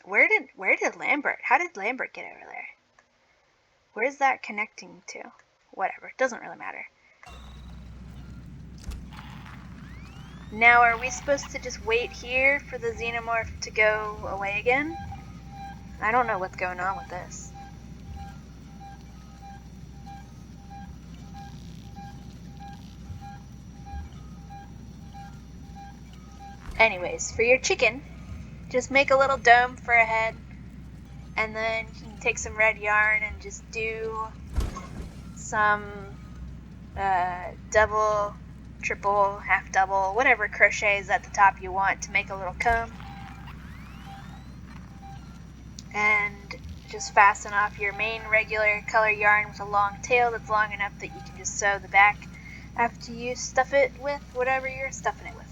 Where did Lambert? How did Lambert get over there? Where's that connecting to? Whatever, it doesn't really matter. Now, are we supposed to just wait here for the xenomorph to go away again? I don't know what's going on with this. Anyways, for your chicken, just make a little dome for a head, and then you can take some red yarn and just do some double, triple, half double, whatever crochets at the top you want to make a little comb. And just fasten off your main regular color yarn with a long tail that's long enough that you can just sew the back after you stuff it with whatever you're stuffing it with.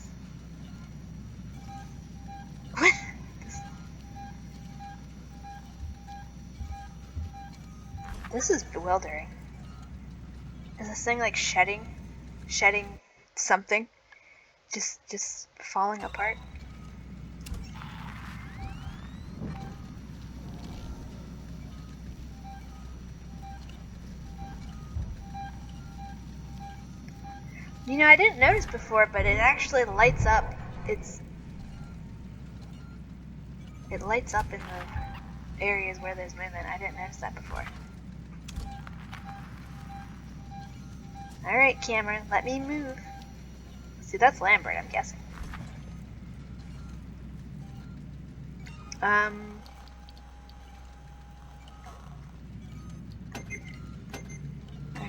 This is bewildering. Is this thing like shedding something? Just falling apart? You know, I didn't notice before, but it actually lights up. It lights up in the areas where there's movement. I didn't notice that before. Alright, Cameron, let me move. See, that's Lambert, I'm guessing. I'm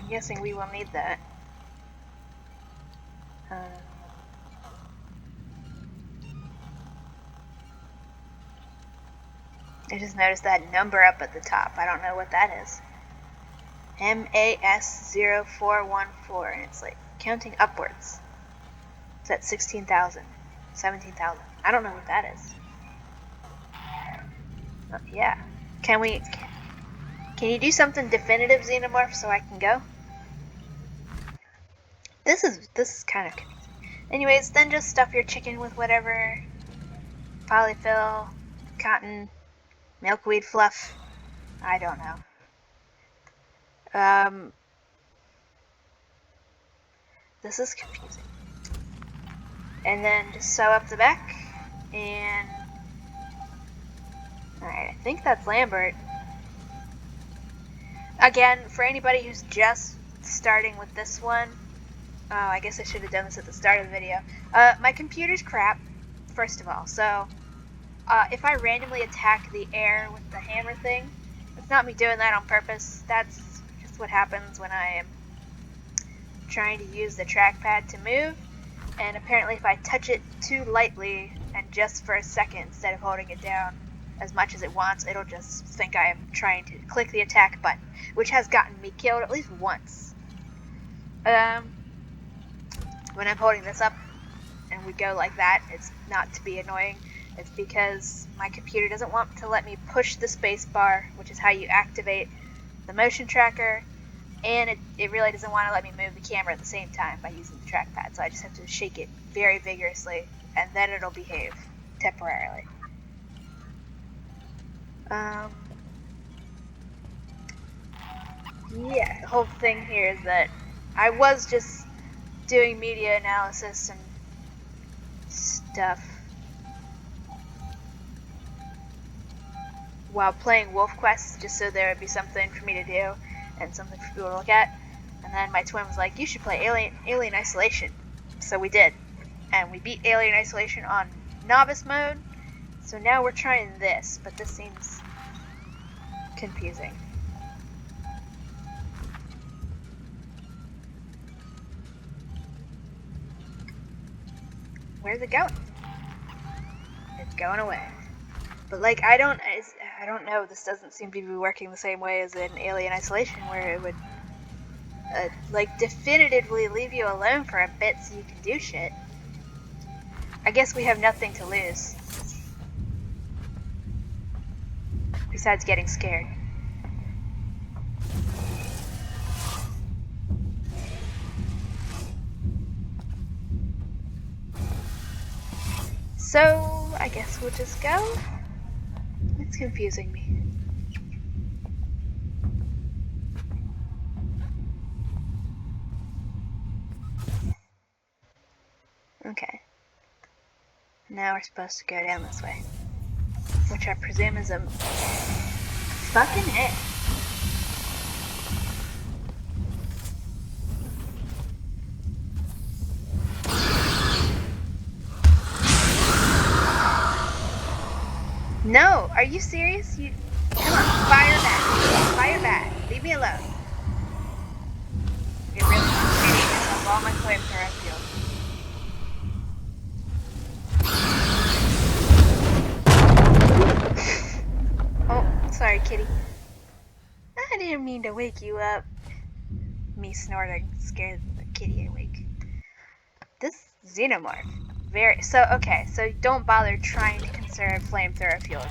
guessing we will need that. I just noticed that number up at the top. I don't know what that is. MAS0414, and it's like counting upwards. It's at 16,000, 17,000. I don't know what that is. Oh, yeah. Can you do something definitive, Xenomorph, so I can go? This is kind of confusing. Anyways, then just stuff your chicken with whatever polyfill, cotton, milkweed fluff. I don't know. This is confusing. And then just sew up the back, and alright, I think that's Lambert. Again, for anybody who's just starting with this one, oh, I guess I should have done this at the start of the video. My computer's crap, first of all, so if I randomly attack the air with the hammer thing, it's not me doing that on purpose. That's just what happens when I am trying to use the trackpad to move. And apparently if I touch it too lightly and just for a second instead of holding it down as much as it wants, it'll just think I am trying to click the attack button, which has gotten me killed at least once. When I'm holding this up and we go like that, it's not to be annoying. It's because my computer doesn't want to let me push the space bar, which is how you activate the motion tracker, and it really doesn't want to let me move the camera at the same time by using the trackpad, so I just have to shake it very vigorously, and then it'll behave temporarily. Yeah, the whole thing here is that I was just doing media analysis and stuff while playing Wolf Quest, just so there would be something for me to do and something for people to look at. And then my twin was like, you should play Alien Isolation. So we did. And we beat Alien Isolation on novice mode. So now we're trying this, but this seems confusing. Where's it going? It's going away. But like, I don't know, this doesn't seem to be working the same way as in Alien Isolation, where it would like definitively leave you alone for a bit so you can do shit. I guess we have nothing to lose. Besides getting scared. So, I guess we'll just go. It's confusing me. Okay. Now we're supposed to go down this way. Which I presume is a fucking hit. No, are you serious? You come on, fire back. Fire back. Leave me alone. You're really shitting yourself all my flamethrower field. Oh, sorry, kitty. I didn't mean to wake you up. Me snorting scared the kitty awake. This xenomorph. Okay, so don't bother trying to conserve flamethrower fuel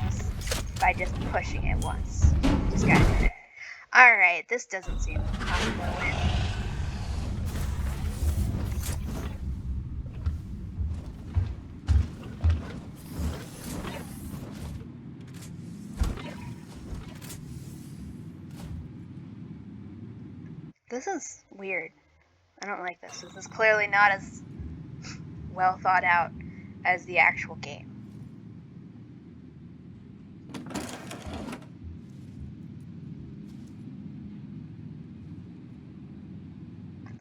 by just pushing it once. Just gotta do it. Alright, this doesn't seem possible to win. This is weird. I don't like this. This is clearly not as well thought out as the actual game.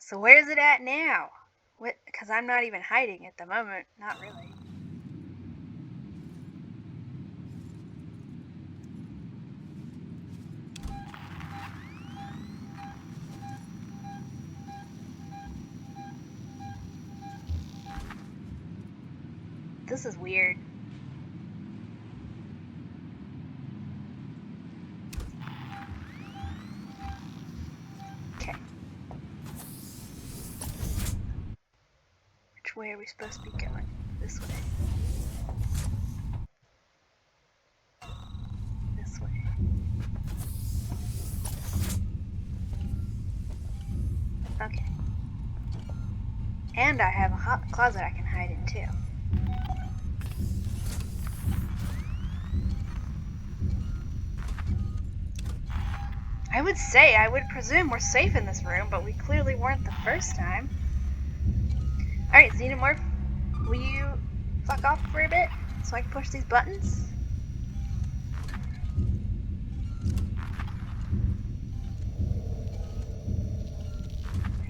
So where's it at now? What? Because I'm not even hiding at the moment. Not really. This is weird. Okay. Which way are we supposed to be going? This way. This way. Okay. And I have a hot closet I can hide in too. I would say, I would presume we're safe in this room, but we clearly weren't the first time. Alright, Xenomorph, will you fuck off for a bit so I can push these buttons?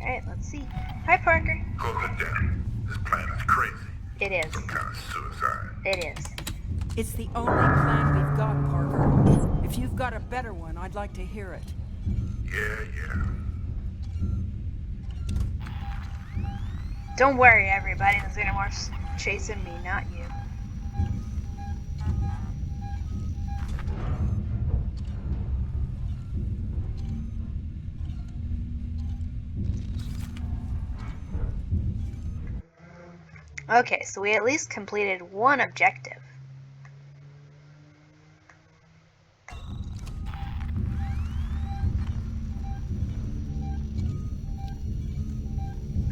Alright, let's see. Hi, Parker. Hold it down. This plan is crazy. It is. Some kind of suicide. It is. It's the only plan we've got, Parker. If you've got a better one, I'd like to hear it. Yeah. Don't worry, everybody. The Xenomorph's chasing me, not you. Okay, so we at least completed one objective.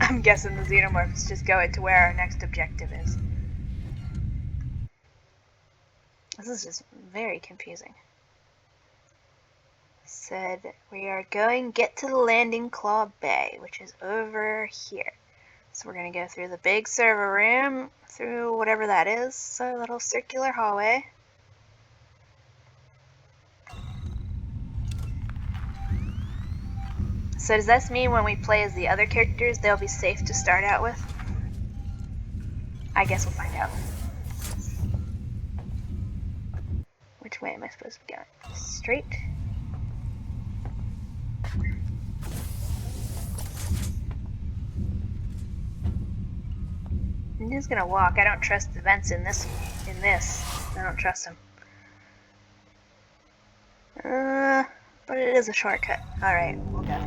I'm guessing the Xenomorph is just going to where our next objective is. This is just very confusing. Said we are going get to the landing claw bay, which is over here. So we're going to go through the big server room, through whatever that is, so a little circular hallway. So does this mean when we play as the other characters, they'll be safe to start out with? I guess we'll find out. Which way am I supposed to be going? Straight? I'm just gonna walk. I don't trust the vents in this. I don't trust them. But it is a shortcut. Alright, we'll go.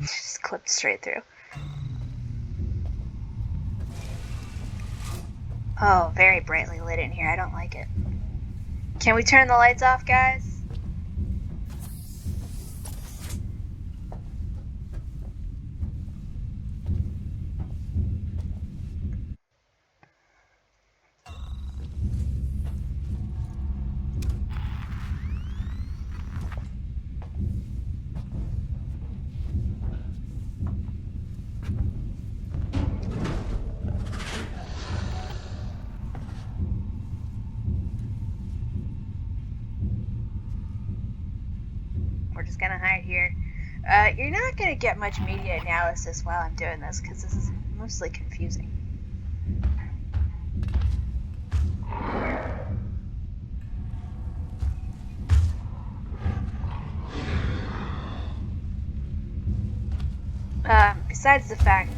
Just clipped straight through. Oh, very brightly lit in here. I don't like it. Can we turn the lights off, guys? We're just gonna hide here. You're not gonna get much media analysis while I'm doing this, because this is mostly confusing. Besides the fact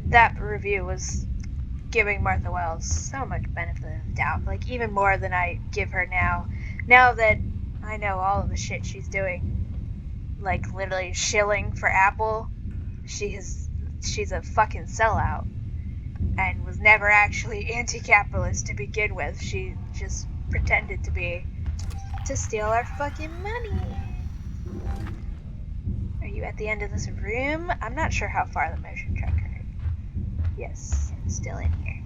that review was giving Martha Wells so much benefit of the doubt, like even more than I give her now. Now that I know all of the shit she's doing, like literally shilling for Apple, she's a fucking sellout and was never actually anti-capitalist to begin with. She just pretended to be to steal our fucking money. Are you at the end of this room? I'm not sure how far the motion tracker. Yes, still in here.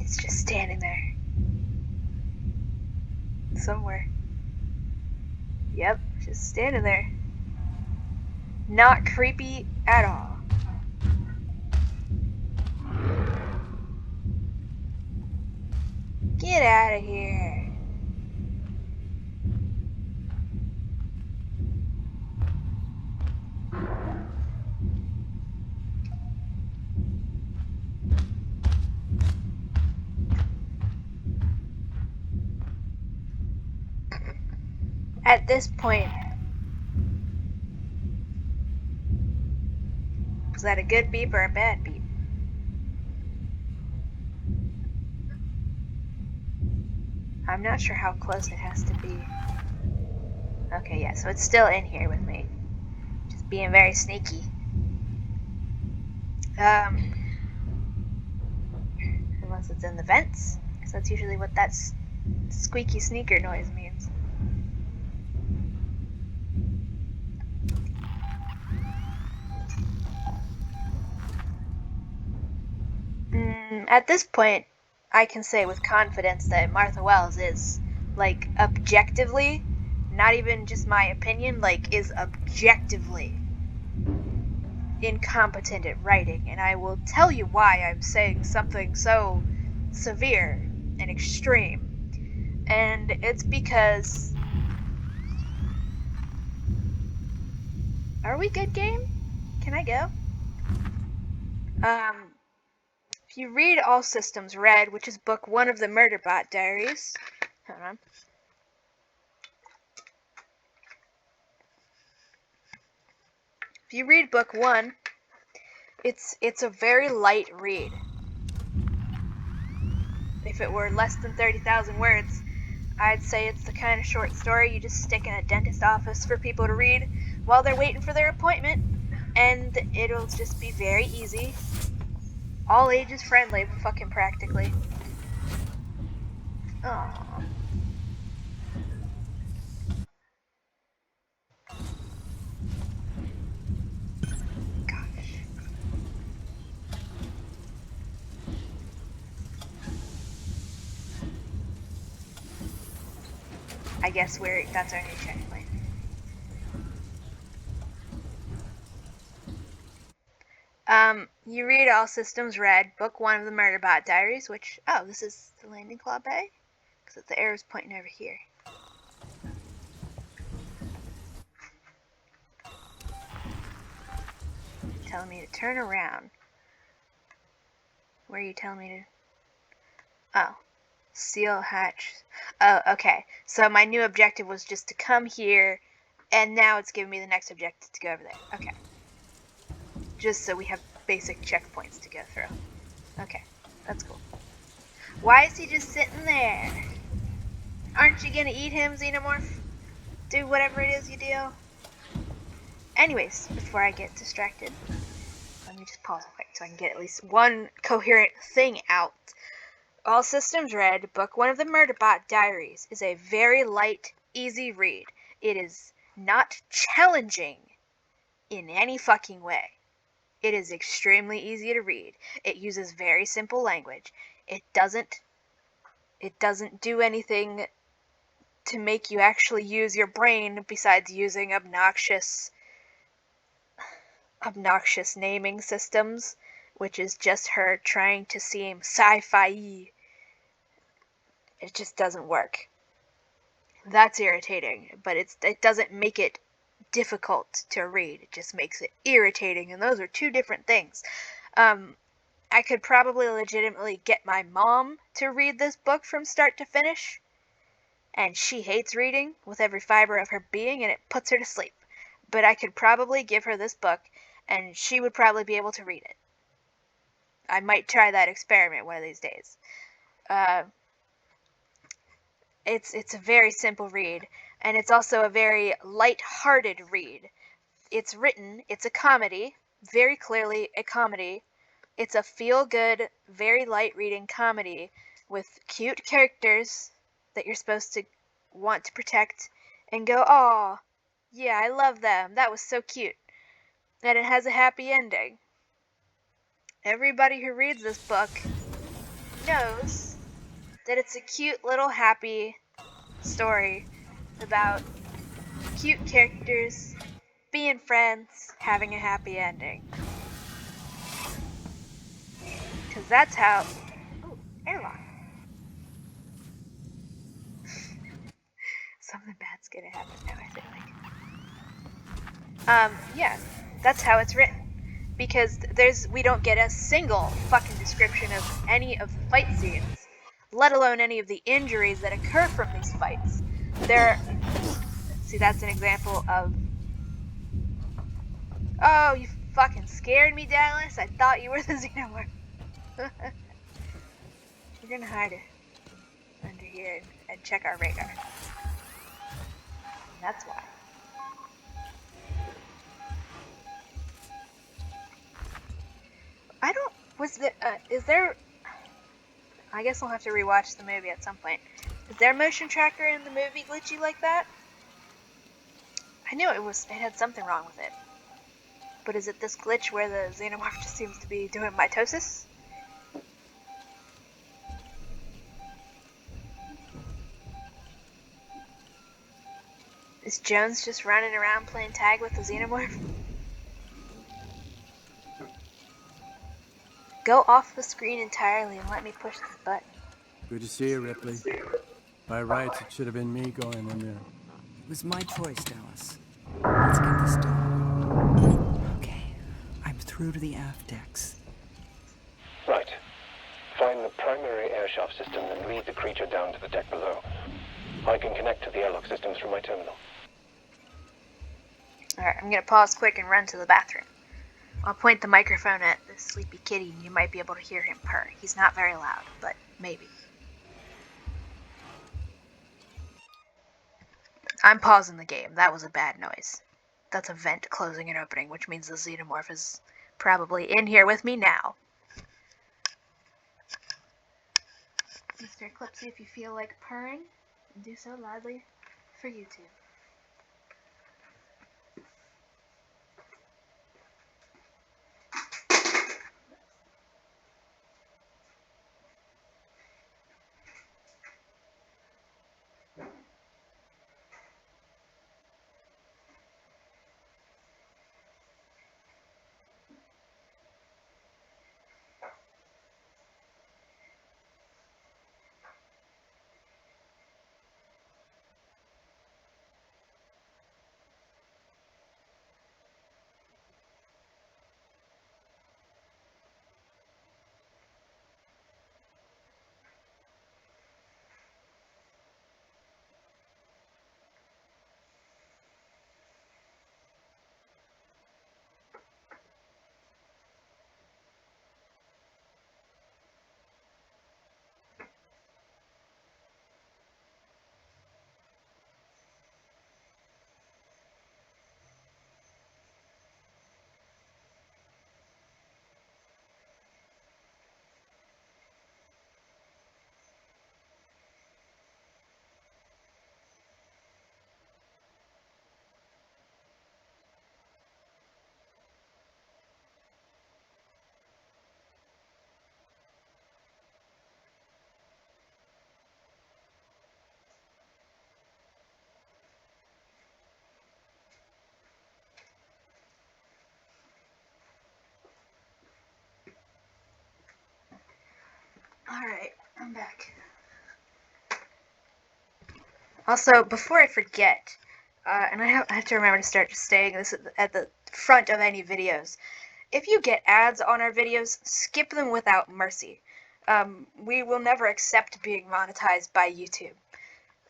It's just standing there. Somewhere. Yep, just standing there. Not creepy at all. Get out of here. At this point, was that a good beep or a bad beep? I'm not sure how close it has to be. Okay, yeah, so it's still in here with me. Just being very sneaky. Unless it's in the vents, because that's usually what that squeaky sneaker noise means. At this point, I can say with confidence that Martha Wells is, like, objectively, not even just my opinion, like, is objectively incompetent at writing, and I will tell you why I'm saying something so severe and extreme. And it's because... Are we good, game? Can I go? If you read All Systems Red, which is book 1 of the Murderbot Diaries... Hold on. If you read book 1, it's a very light read. If it were less than 30,000 words, I'd say it's the kind of short story you just stick in a dentist office for people to read while they're waiting for their appointment, and it'll just be very easy. All ages friendly, fucking practically. Aww. I guess that's our new checkpoint. You read All Systems Red, Book 1 of the Murderbot Diaries, which, oh, this is the landing claw bay? Because the arrow's pointing over here. Telling me to turn around. Where are you telling me to? Oh. Seal hatch. Oh, okay. So my new objective was just to come here, and now it's giving me the next objective to go over there. Okay. Just so we have basic checkpoints to go through. Okay. That's cool. Why is he just sitting there? Aren't you gonna eat him, Xenomorph? Do whatever it is you do? Anyways, before I get distracted, let me just pause quick so I can get at least one coherent thing out. All Systems Red, Book 1 of the Murderbot Diaries, is a very light, easy read. It is not challenging in any fucking way. It is extremely easy to read. It uses very simple language. It doesn't do anything to make you actually use your brain besides using obnoxious naming systems, which is just her trying to seem sci-fi. It just doesn't work. That's irritating, but it doesn't make it difficult to read. It just makes it irritating, and those are two different things. I could probably legitimately get my mom to read this book from start to finish, and she hates reading with every fiber of her being, and it puts her to sleep. But I could probably give her this book, and she would probably be able to read it. I might try that experiment one of these days. It's a very simple read, and it's also a very light-hearted read. It's a comedy, very clearly a comedy. It's a feel-good, very light reading comedy with cute characters that you're supposed to want to protect and go, "Aw, yeah, I love them. That was so cute." And it has a happy ending. Everybody who reads this book knows that it's a cute little happy story about cute characters being friends, having a happy ending. Because that's how... Ooh, airlock. Something bad's gonna happen now, I feel like. Yeah, that's how it's written. Because we don't get a single fucking description of any of the fight scenes, let alone any of the injuries that occur from these fights. See, that's an example of... Oh, you fucking scared me, Dallas. I thought you were the Xenomorph. We're gonna hide it under here and check our radar. And that's why. Is there... I guess I'll have to rewatch the movie at some point. Is there a motion tracker in the movie glitchy like that? I knew it had something wrong with it. But is it this glitch where the Xenomorph just seems to be doing mitosis? Is Jones just running around playing tag with the Xenomorph? Go off the screen entirely and let me push this button. Good to see you, Ripley. By rights, it should have been me going in there. It was my choice, Dallas. Let's get this done. Okay, I'm through to the aft decks. Right. Find the primary airshaft system and lead the creature down to the deck below. I can connect to the airlock systems from my terminal. Alright, I'm gonna pause quick and run to the bathroom. I'll point the microphone at this sleepy kitty and you might be able to hear him purr. He's not very loud, but maybe. I'm pausing the game. That was a bad noise. That's a vent closing and opening, which means the Xenomorph is probably in here with me now. Mr. Eclipse, if you feel like purring, do so loudly for YouTube. I'm back. Also, before I forget, and I have to remember to start staying this at the front of any videos. If you get ads on our videos, skip them without mercy. We will never accept being monetized by YouTube.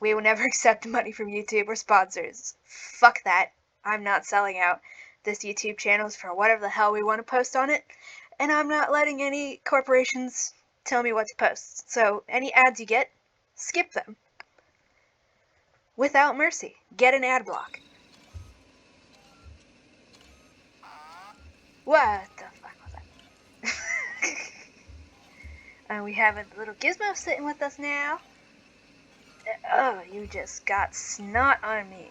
We will never accept money from YouTube or sponsors. Fuck that. I'm not selling out. This YouTube channel is for whatever the hell we want to post on it, and I'm not letting any corporations tell me what to post. So any ads you get, skip them. Without mercy. Get an ad block. What the fuck was that? We have a little gizmo sitting with us now. Oh, you just got snot on me.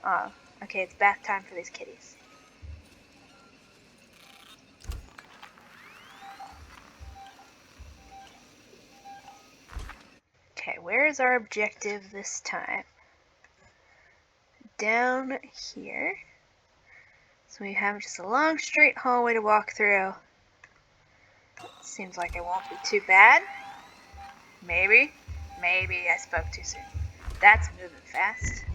Oh, okay, it's bath time for these kitties. Okay, where is our objective this time? Down here. So we have just a long straight hallway to walk through. Seems like it won't be too bad. Maybe I spoke too soon. That's moving fast.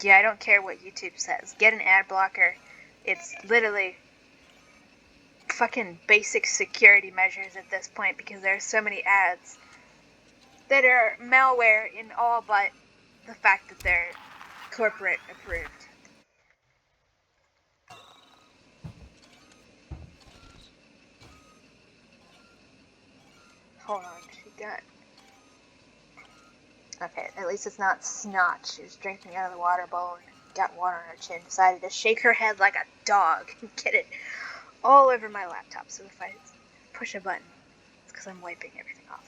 Yeah, I don't care what YouTube says. Get an ad blocker. It's literally fucking basic security measures at this point because there are so many ads that are malware in all but the fact that they're corporate approved. Hold on, she got... Okay, at least it's not snot. She was drinking out of the water bowl and got water on her chin. Decided to shake her head like a dog and get it all over my laptop. So if I push a button, it's because I'm wiping everything off.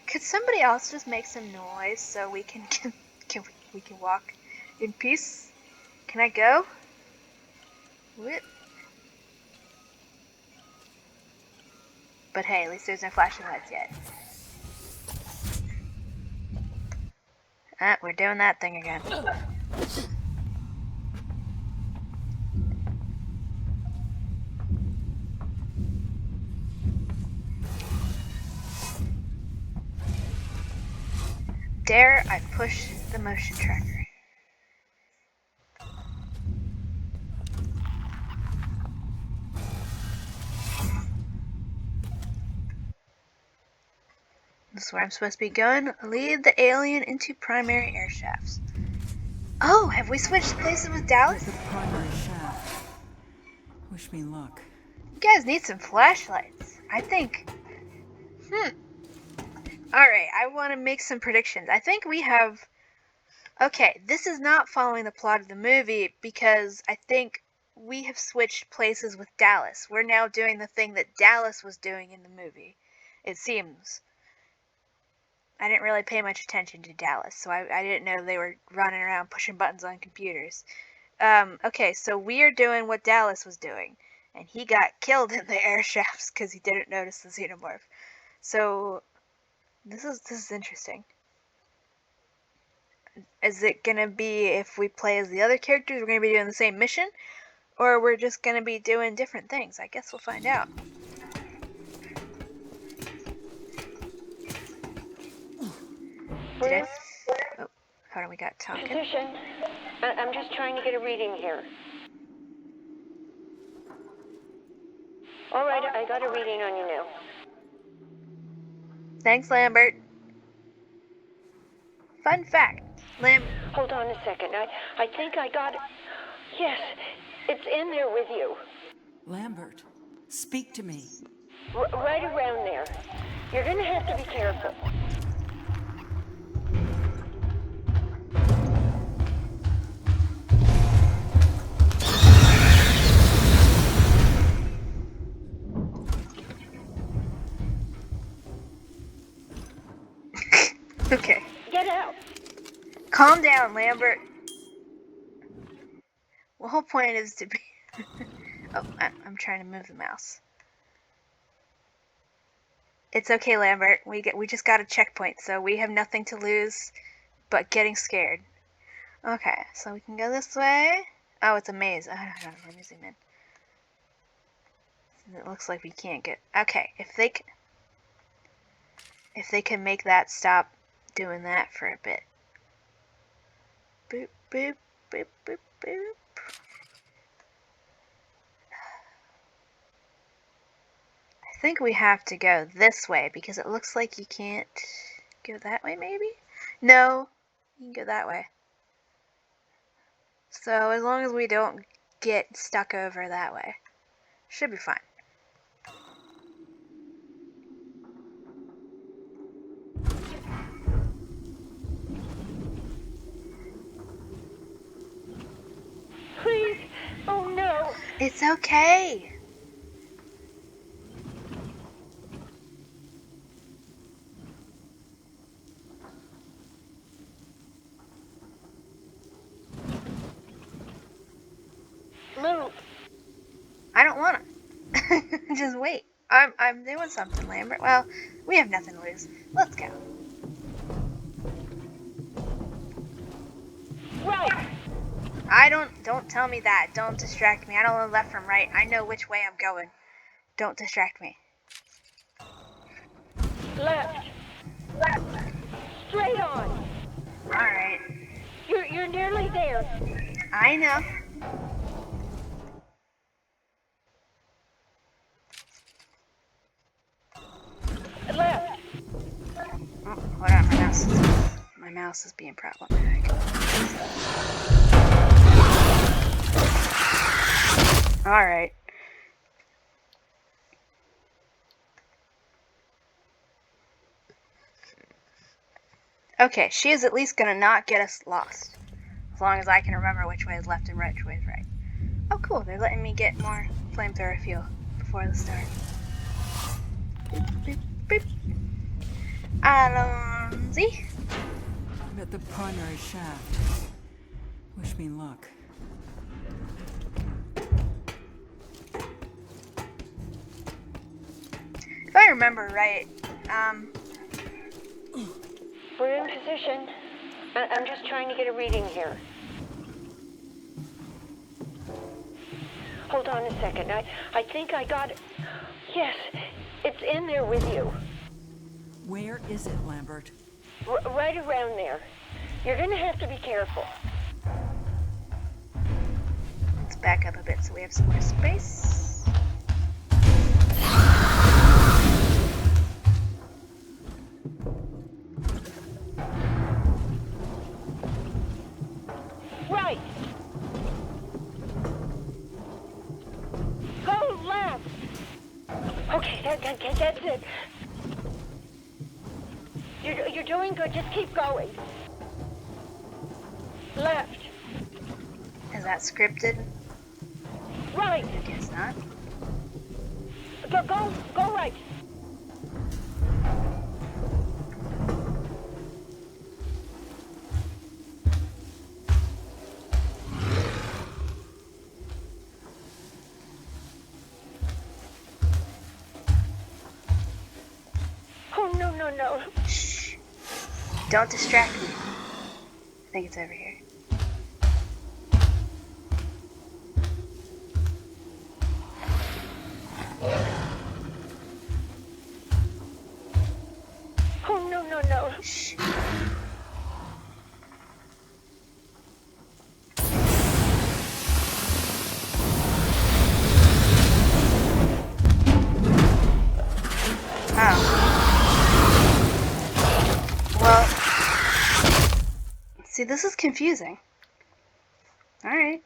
Could somebody else just make some noise so we can walk in peace? Can I go? What? But hey, at least there's no flashing lights yet. Ah, we're doing that thing again. Dare I push the motion tracker? This is where I'm supposed to be going. Lead the alien into primary air shafts. Oh, have we switched places with Dallas? The primary shaft. Wish me luck. You guys need some flashlights. I think... Alright, I want to make some predictions. I think we have... Okay, this is not following the plot of the movie because I think we have switched places with Dallas. We're now doing the thing that Dallas was doing in the movie. It seems. I didn't really pay much attention to Dallas, so I didn't know they were running around pushing buttons on computers. Okay, so we are doing what Dallas was doing, and he got killed in the air shafts because he didn't notice the xenomorph. So this is interesting. Is it gonna be if we play as the other characters, we're gonna be doing the same mission, or we're just gonna be doing different things? I guess we'll find out. Oh, hold on, we got talking. Position. I'm just trying to get a reading here. All right, I got a reading on you now. Thanks, Lambert. Fun fact, Hold on a second. I think I got it. Yes, it's in there with you. Lambert, speak to me. Right around there. You're gonna have to be careful. Okay. Get out. Calm down, Lambert. The whole point is to be... Oh, I'm trying to move the mouse. It's okay, Lambert. We just got a checkpoint, so we have nothing to lose but getting scared. Okay, so we can go this way. Oh, it's a maze. I don't know. Let me zoom in. It looks like we can't get. Okay, if they can make that stop doing that for a bit. Boop boop boop boop boop. I think we have to go this way because it looks like you can't go that way. Maybe. No, you can go that way. So as long as we don't get stuck over that way, should be fine. Please. Oh no. It's okay. Move. I don't want to. Just wait. I'm doing something, Lambert. Well, we have nothing to lose. Let's go. Right. Don't tell me that. Don't distract me. I don't know left from right. I know which way I'm going. Don't distract me. Left. Straight on. Alright. You're nearly there. I know. Left. Oh, hold on, my mouse is being problematic. Alright. Okay, she is at least gonna not get us lost. As long as I can remember which way is left and which way is right. Oh cool, they're letting me get more flamethrower fuel before the start. Boop, boop, boop. Allons-y. I'm at the primary shaft. Wish me luck. If I remember right, We're in position. I'm just trying to get a reading here. Hold on a second. I think I got it. Yes, it's in there with you. Where is it, Lambert? Right around there. You're gonna have to be careful. let's back up a bit so we have some more space. Right. Go left. Okay, that's it. You're doing good. Just keep going. Left. Is that scripted? Right. I guess not. Go right. Oh, no. Shh. Don't distract me. I think it's over here. Oh, no. Shh. Oh. Well, see, this is confusing. Alright.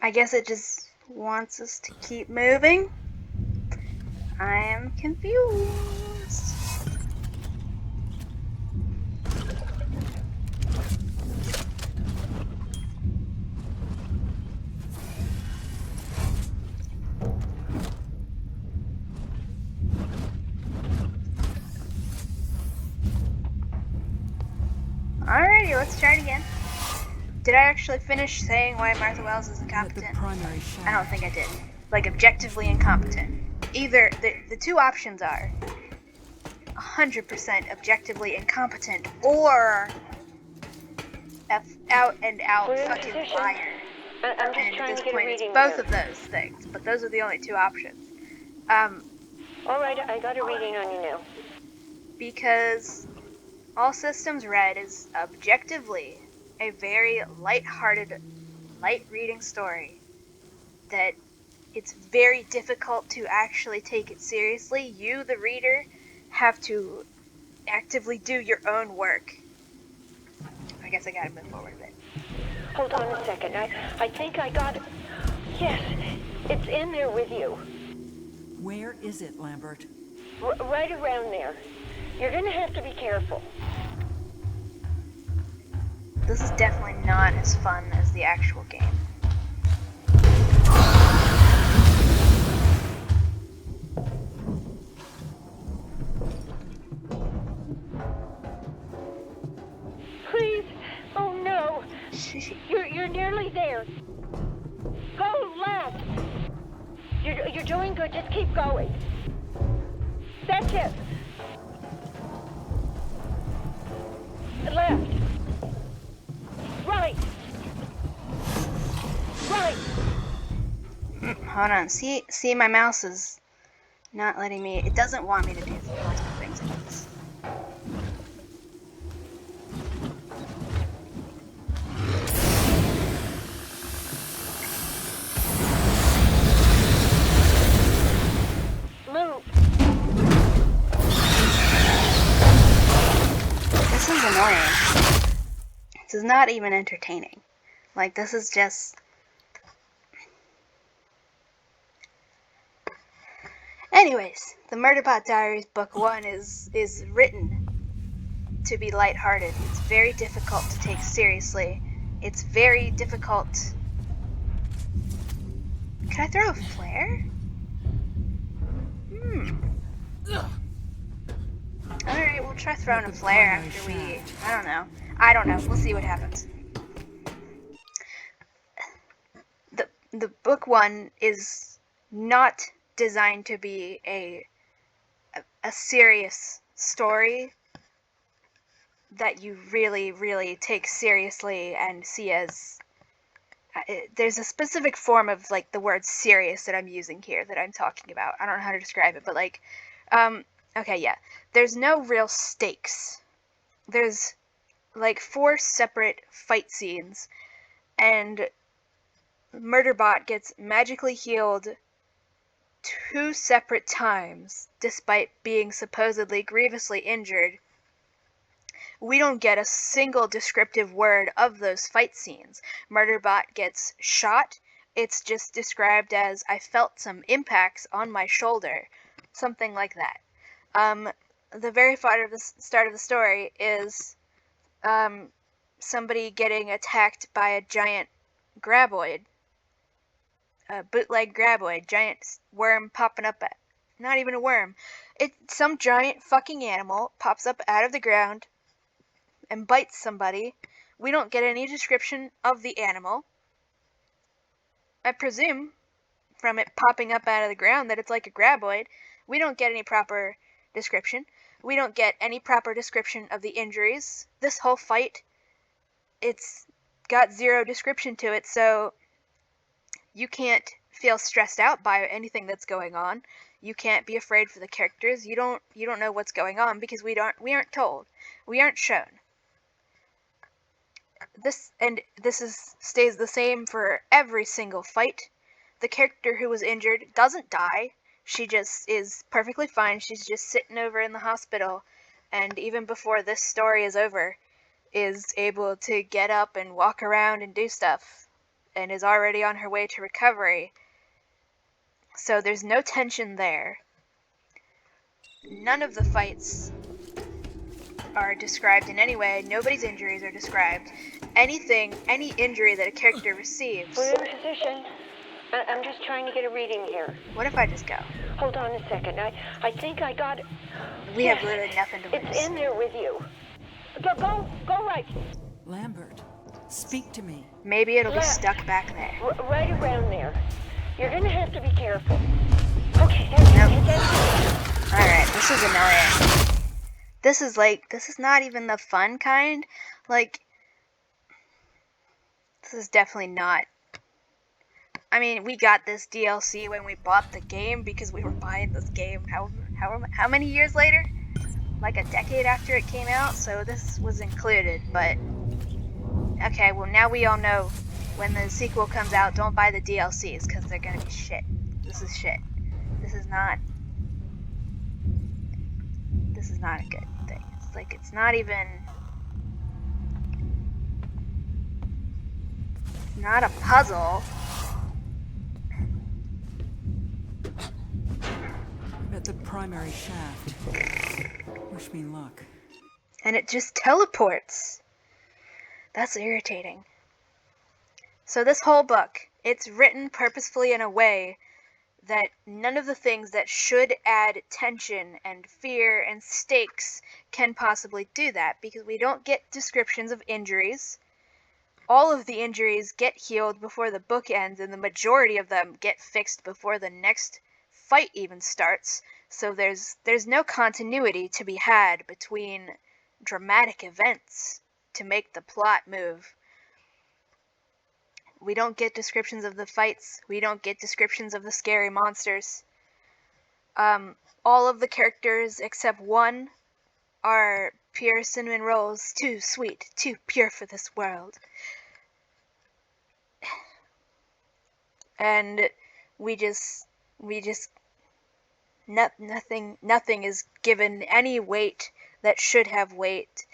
I guess it just wants us to keep moving. I am confused. Alrighty, let's try it again. Did I actually finish saying why Martha Wells is I'm at the incompetent? primary shaft. I don't think I did. like objectively incompetent. Either the two options are 100% objectively incompetent or out and out We're in fucking position. liar. I'm just And at trying this to get a point, it's reading both here. of those things, but those are the only two options. All right, I got a reading on you now. Because All Systems Red is objectively a very light-hearted, light-reading story that it's very difficult to actually take it seriously. You, the reader, have to actively do your own work. I guess I gotta move forward a bit. Hold on a second. I think I got it. Yes, it's in there with you. Where is it, Lambert? Right around there. You're gonna have to be careful. This is definitely not as fun as the actual game. Please. Oh no. You're nearly there. Go left. You're doing good. Just keep going. That's it. Left. Right. Right. Hold on. See, my mouse is not letting me. It doesn't want me to do multiple things at once. Move. This is annoying. This is not even entertaining. Like, this is just... Anyways, the Murderbot Diaries Book 1 is written to be lighthearted. It's very difficult to take seriously. It's very difficult... Can I throw a flare? Alright, we'll try throwing a flare after we... I don't know. We'll see what happens. The book 1 is not designed to be a serious story that you really, really take seriously and see as... there's a specific form of, like, the word serious that I'm using here that I'm talking about. I don't know how to describe it, but, like... okay, yeah. There's no real stakes. There's, like, 4 separate fight scenes, and Murderbot gets magically healed 2 separate times, despite being supposedly grievously injured. We don't get a single descriptive word of those fight scenes. Murderbot gets shot. It's just described as, I felt some impacts on my shoulder. Something like that. The very start of the story is somebody getting attacked by a giant graboid. A bootleg graboid. Giant worm popping up at... Not even a worm. Some giant fucking animal pops up out of the ground and bites somebody. We don't get any description of the animal. I presume, from it popping up out of the ground, that it's like a graboid. We don't get any proper description. We don't get any proper description of the injuries. This whole fight, it's got 0 description to it, so you can't feel stressed out by anything that's going on. You can't be afraid for the characters. You don't know what's going on because we aren't told. We aren't shown. This stays the same for every single fight. The character who was injured doesn't die. She just is perfectly fine. She's just sitting over in the hospital, and even before this story is over, is able to get up and walk around and do stuff, and is already on her way to recovery. So there's no tension there. None of the fights are described in any way. Nobody's injuries are described. Any injury that a character receives... We're in position. I'm just trying to get a reading here. What if I just go? Hold on a second. I think I got it. We have literally nothing to lose. It's in there with you. Go right. Lambert, speak to me. Maybe it'll be Left. stuck back there. Right around there. You're gonna have to be careful. Okay, there you Nope. go. That's Alright, this is annoying. This is not even the fun kind. Like, this is definitely not. I mean, we got this DLC when we bought the game because we were buying this game how many years later? Like a decade after it came out, so this was included, but okay, well now we all know when the sequel comes out, don't buy the DLCs because they're gonna be shit. This is shit. This is not a good thing. It's like, it's not even, it's not a puzzle. I'm at the primary shaft. Wish me luck. And it just teleports. That's irritating. So this whole book, it's written purposefully in a way that none of the things that should add tension and fear and stakes can possibly do that, because we don't get descriptions of injuries. All of the injuries get healed before the book ends, and the majority of them get fixed before the next fight even starts. So there's no continuity to be had between dramatic events to make the plot move. We don't get descriptions of the fights. We don't get descriptions of the scary monsters. All of the characters except one are pure cinnamon rolls, too sweet, too pure for this world. And nothing is given any weight that should have weight.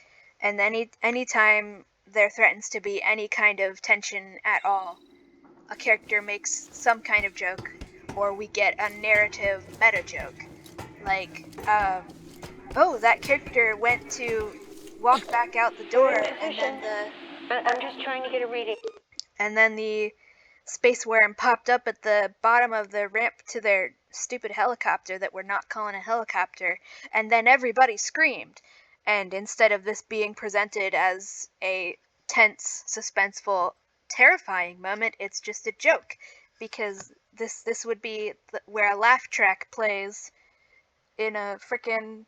And any time there threatens to be any kind of tension at all, a character makes some kind of joke, or we get a narrative meta joke. Like, oh, that character went to walk back out the door, and then I'm just trying to get a reading. And then the space worm popped up at the bottom of the ramp to their stupid helicopter that we're not calling a helicopter, and then everybody screamed. And instead of this being presented as a tense, suspenseful, terrifying moment, it's just a joke, because this would be where a laugh track plays in a frickin'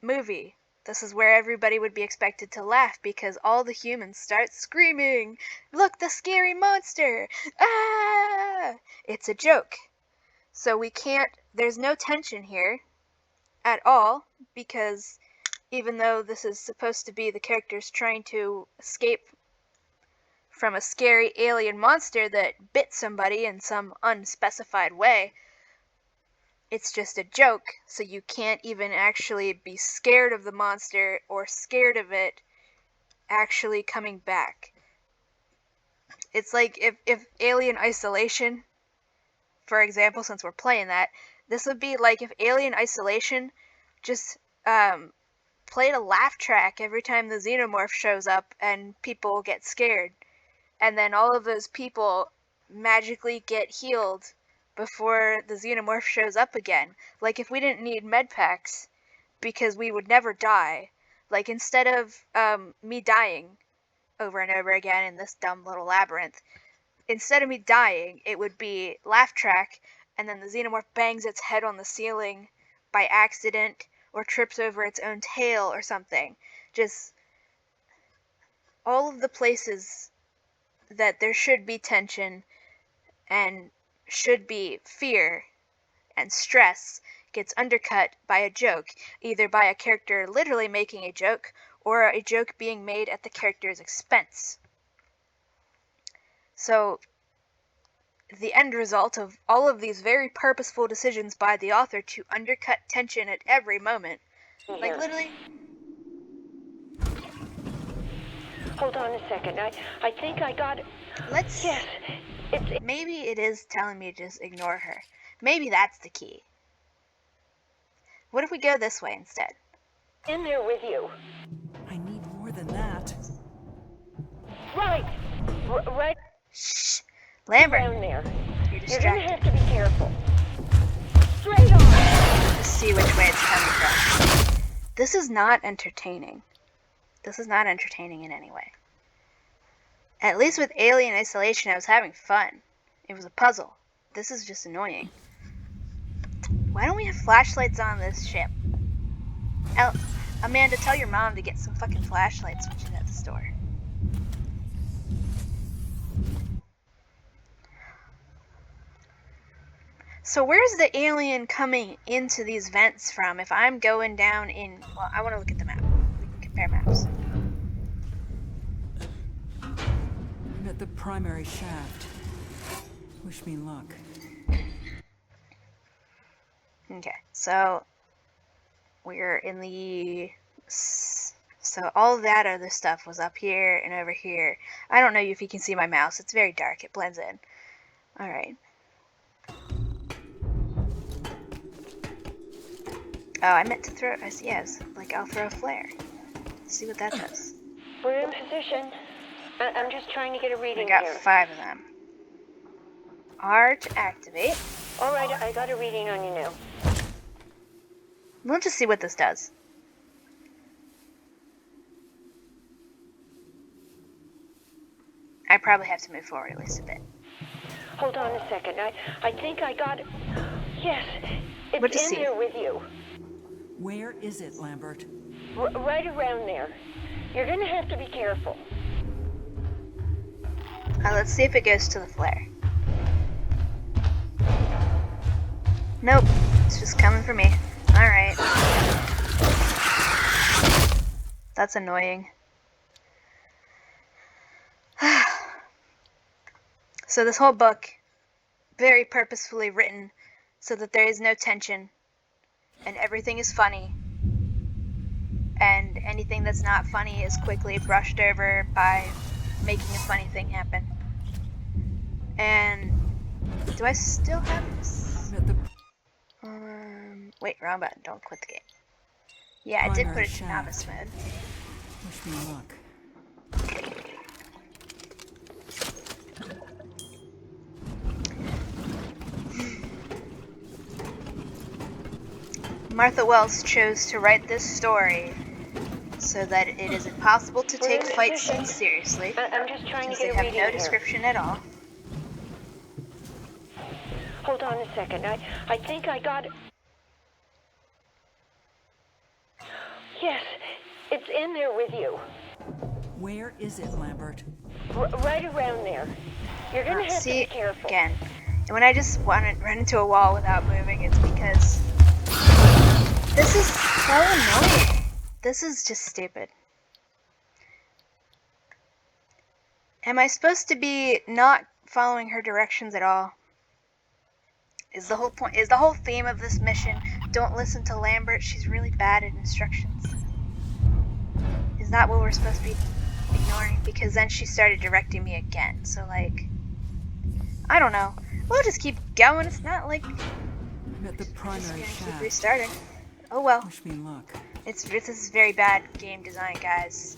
movie. This is where everybody would be expected to laugh, because all the humans start screaming, "Look, the scary monster! Ah!" It's a joke. So we can't, there's no tension here at all, because even though this is supposed to be the characters trying to escape from a scary alien monster that bit somebody in some unspecified way, it's just a joke, so you can't even actually be scared of the monster or scared of it actually coming back. It's like if Alien Isolation, for example, since we're playing that, this would be like if Alien Isolation just played a laugh track every time the xenomorph shows up and people get scared. And then all of those people magically get healed before the xenomorph shows up again. Like, if we didn't need med packs, because we would never die, like, instead of me dying over and over again in this dumb little labyrinth, instead of me dying, it would be laugh track, and then the xenomorph bangs its head on the ceiling by accident, or trips over its own tail or something. Just all of the places that there should be tension and should be fear and stress gets undercut by a joke, either by a character literally making a joke or a joke being made at the character's expense. So the end result of all of these very purposeful decisions by the author to undercut tension at every moment, like literally. Hold on a second. I think I got it. Let's. Yes. Maybe it is telling me to just ignore her. Maybe that's the key. What if we go this way instead? In there with you. I need more than that. Right. Right Shh. Lambert, around there. you're You're gonna distracted. have to be careful. Straight on. Just see which way it's coming from. This is not entertaining. This is not entertaining in any way. At least with Alien Isolation, I was having fun. It was a puzzle. this is just annoying. Why don't we have flashlights on this ship? Amanda, tell your mom to get some fucking flashlights when she's at the store. So where's the alien coming into these vents from if I'm going down in... Well, I want to look at the map. We can compare maps. I'm at the primary shaft. Wish me luck. Okay, so we're in the... So all that other stuff was up here and over here. I don't know if you can see my mouse. It's very dark. It blends in. Alright. Oh, I meant to throw... Yes, like I'll throw a flare. See what that does. We're in position. I'm just trying to get a reading We got here. 5 of them. R to activate. All right, I got a reading on you now. We'll just see what this does. I probably have to move forward at least a bit. Hold on a second. I think I got it. Yes, What to it's in see? there with you. Where is it, Lambert? Right around there. You're gonna have to be careful. Let's see if it goes to the flare. Nope, it's just coming for me. Alright. That's annoying. So this whole book, very purposefully written so that there is no tension and everything is funny. And anything that's not funny is quickly brushed over by making a funny thing happen. And do I still have this? I'm at the Wait, wrong button. Don't quit the game. Yeah, I did put primary it to shaft. novice mode. Wish me luck. Martha Wells chose to write this story so that it is impossible to take fight scenes seriously, I'm just trying to since they get a have reading no here. description at all. Hold on a second. I think I got it. Yes, it's in there with you. Where is it, Lambert? Right around there. You're gonna have to See, be careful. again, and when I just want to run into a wall without moving, it's because this is so annoying. This is just stupid. Am I supposed to be not following her directions at all? Is the whole point, is the whole theme of this mission, don't listen to Lambert, she's really bad at instructions? Is that what we're supposed to be ignoring? Because then she started directing me again, so like, I don't know. We'll just keep going, it's not like I'm at the just primary gonna keep shaft. restarting. Oh well. Wish me luck. This is very bad game design, guys.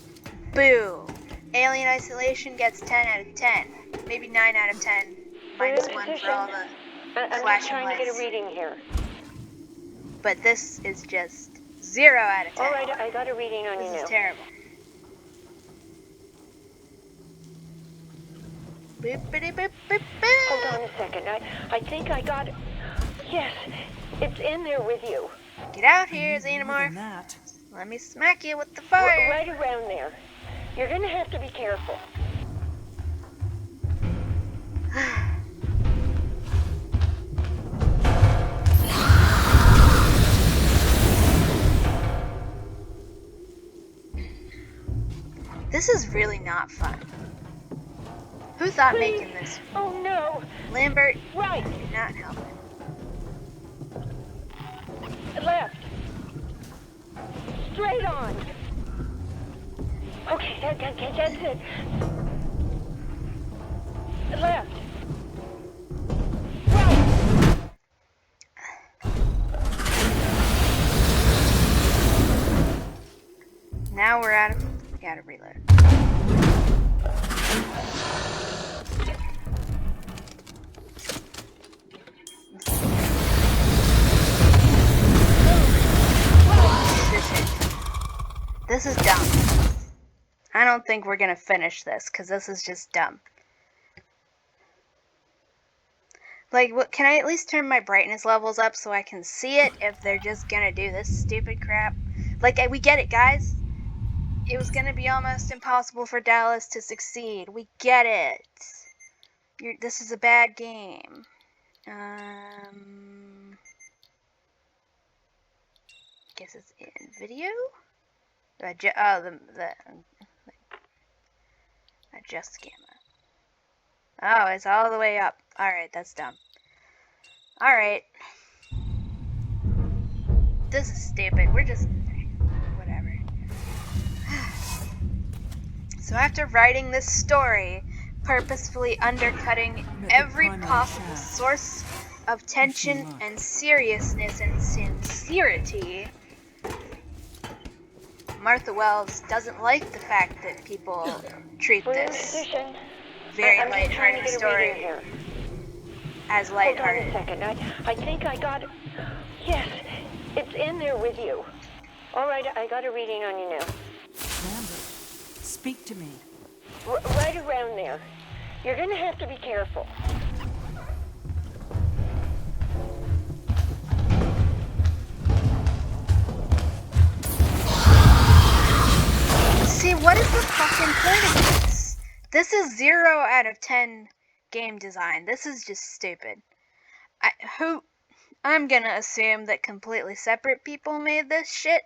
Boo! Alien Isolation gets 10 out of 10. Maybe 9 out of 10. Minus 1 for all the I'm just flashing trying to get a lights. reading here. But this is just 0 out of 10. All right, I got a reading on you This now. is terrible. Boopity boop boop boop. Hold on a second. I think I got it. Yes, it's in there with you. Get out here, More than Xenomorph. that. Let me smack you with the fire. Right around there. You're gonna have to be careful. This is really not fun. Who thought Please. making this? Oh no! Lambert, Right, you're not helping. left. Straight on. Okay, that's it. Left. Right. Now we're out of... We gotta reload. This is dumb. I don't think we're gonna finish this, because this is just dumb. Like, what, can I at least turn my brightness levels up so I can see it if they're just gonna do this stupid crap? Like, we get it, guys. It was gonna be almost impossible for Dallas to succeed. We get it. This is a bad game. Guess it's in video? Adjust gamma. Oh, it's all the way up. Alright, that's dumb. Alright. This is stupid. We're just... whatever. So after writing this story, purposefully undercutting every possible source of tension and seriousness and sincerity, Martha Wells doesn't like the fact that people treat this very lighthearted story as lighthearted. Hold on a second. I think I got it. Yes, it's in there with you. All right, I got a reading on you now. Lambert, speak to me. Right around there. You're gonna have to be careful. See, what is the fucking point of this? This is 0 out of 10 game design. This is just stupid. I'm gonna assume that completely separate people made this shit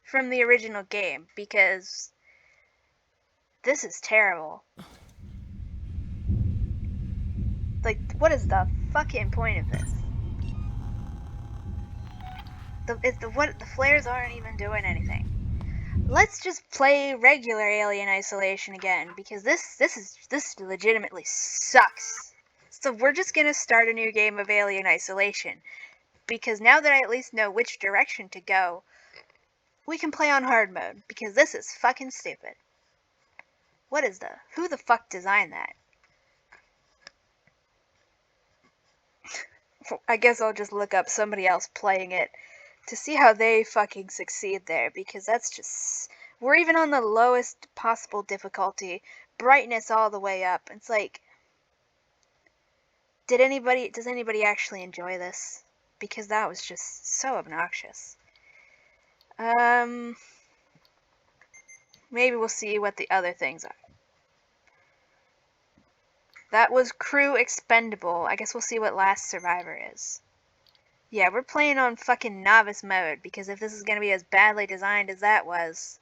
from the original game, because this is terrible. Like, what is the fucking point of this? The flares aren't even doing anything. Let's just play regular Alien Isolation again, because this legitimately sucks. So we're just gonna start a new game of Alien Isolation, because now that I at least know which direction to go, we can play on hard mode, because this is fucking stupid. Who the fuck designed that? I guess I'll just look up somebody else playing it to see how they fucking succeed there, because that's just... We're even on the lowest possible difficulty, brightness all the way up. It's like... Does anybody actually enjoy this? Because that was just so obnoxious. Maybe we'll see what the other things are. That was crew expendable. I guess we'll see what Last Survivor is. Yeah, we're playing on fucking novice mode, because if this is gonna be as badly designed as that was...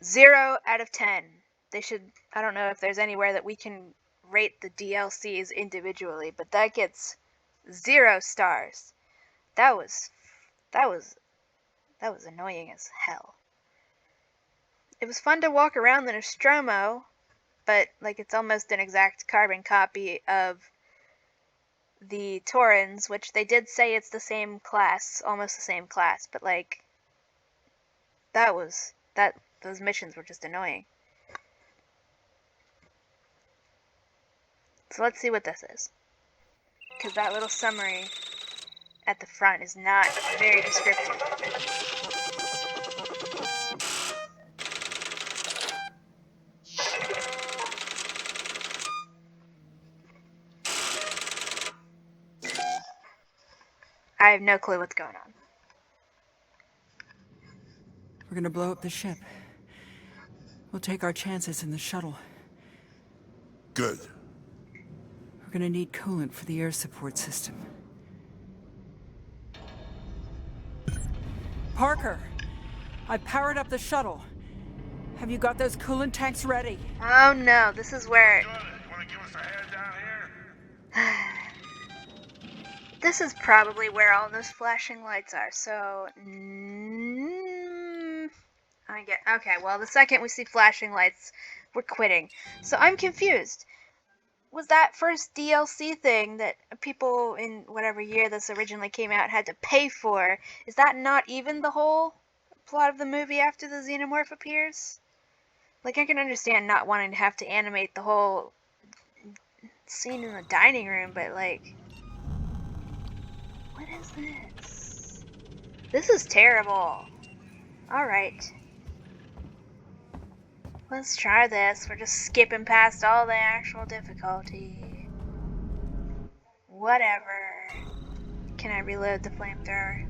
0 out of 10. They should... I don't know if there's anywhere that we can rate the DLCs individually, but that gets 0 stars. That was annoying as hell. It was fun to walk around the Nostromo, but like it's almost an exact carbon copy of the Torrens, which they did say it's the same class, almost the same class, but like those missions were just annoying. So let's see what this is, because that little summary at the front is not very descriptive. I have no clue what's going on. We're gonna blow up the ship. We'll take our chances in the shuttle. Good. We're gonna need coolant for the air support system. Parker! I powered up the shuttle. Have you got those coolant tanks ready? Oh no, this is where... You wanna give us a hand down here? This is probably where all those flashing lights are, so... Okay, well, the second we see flashing lights, we're quitting. So I'm confused. Was that first DLC thing that people in whatever year this originally came out had to pay for, is that not even the whole plot of the movie after the xenomorph appears? Like, I can understand not wanting to have to animate the whole scene in the dining room, but like... What is this? This is terrible. Alright. Let's try this. We're just skipping past all the actual difficulty. Whatever. Can I reload the flamethrower?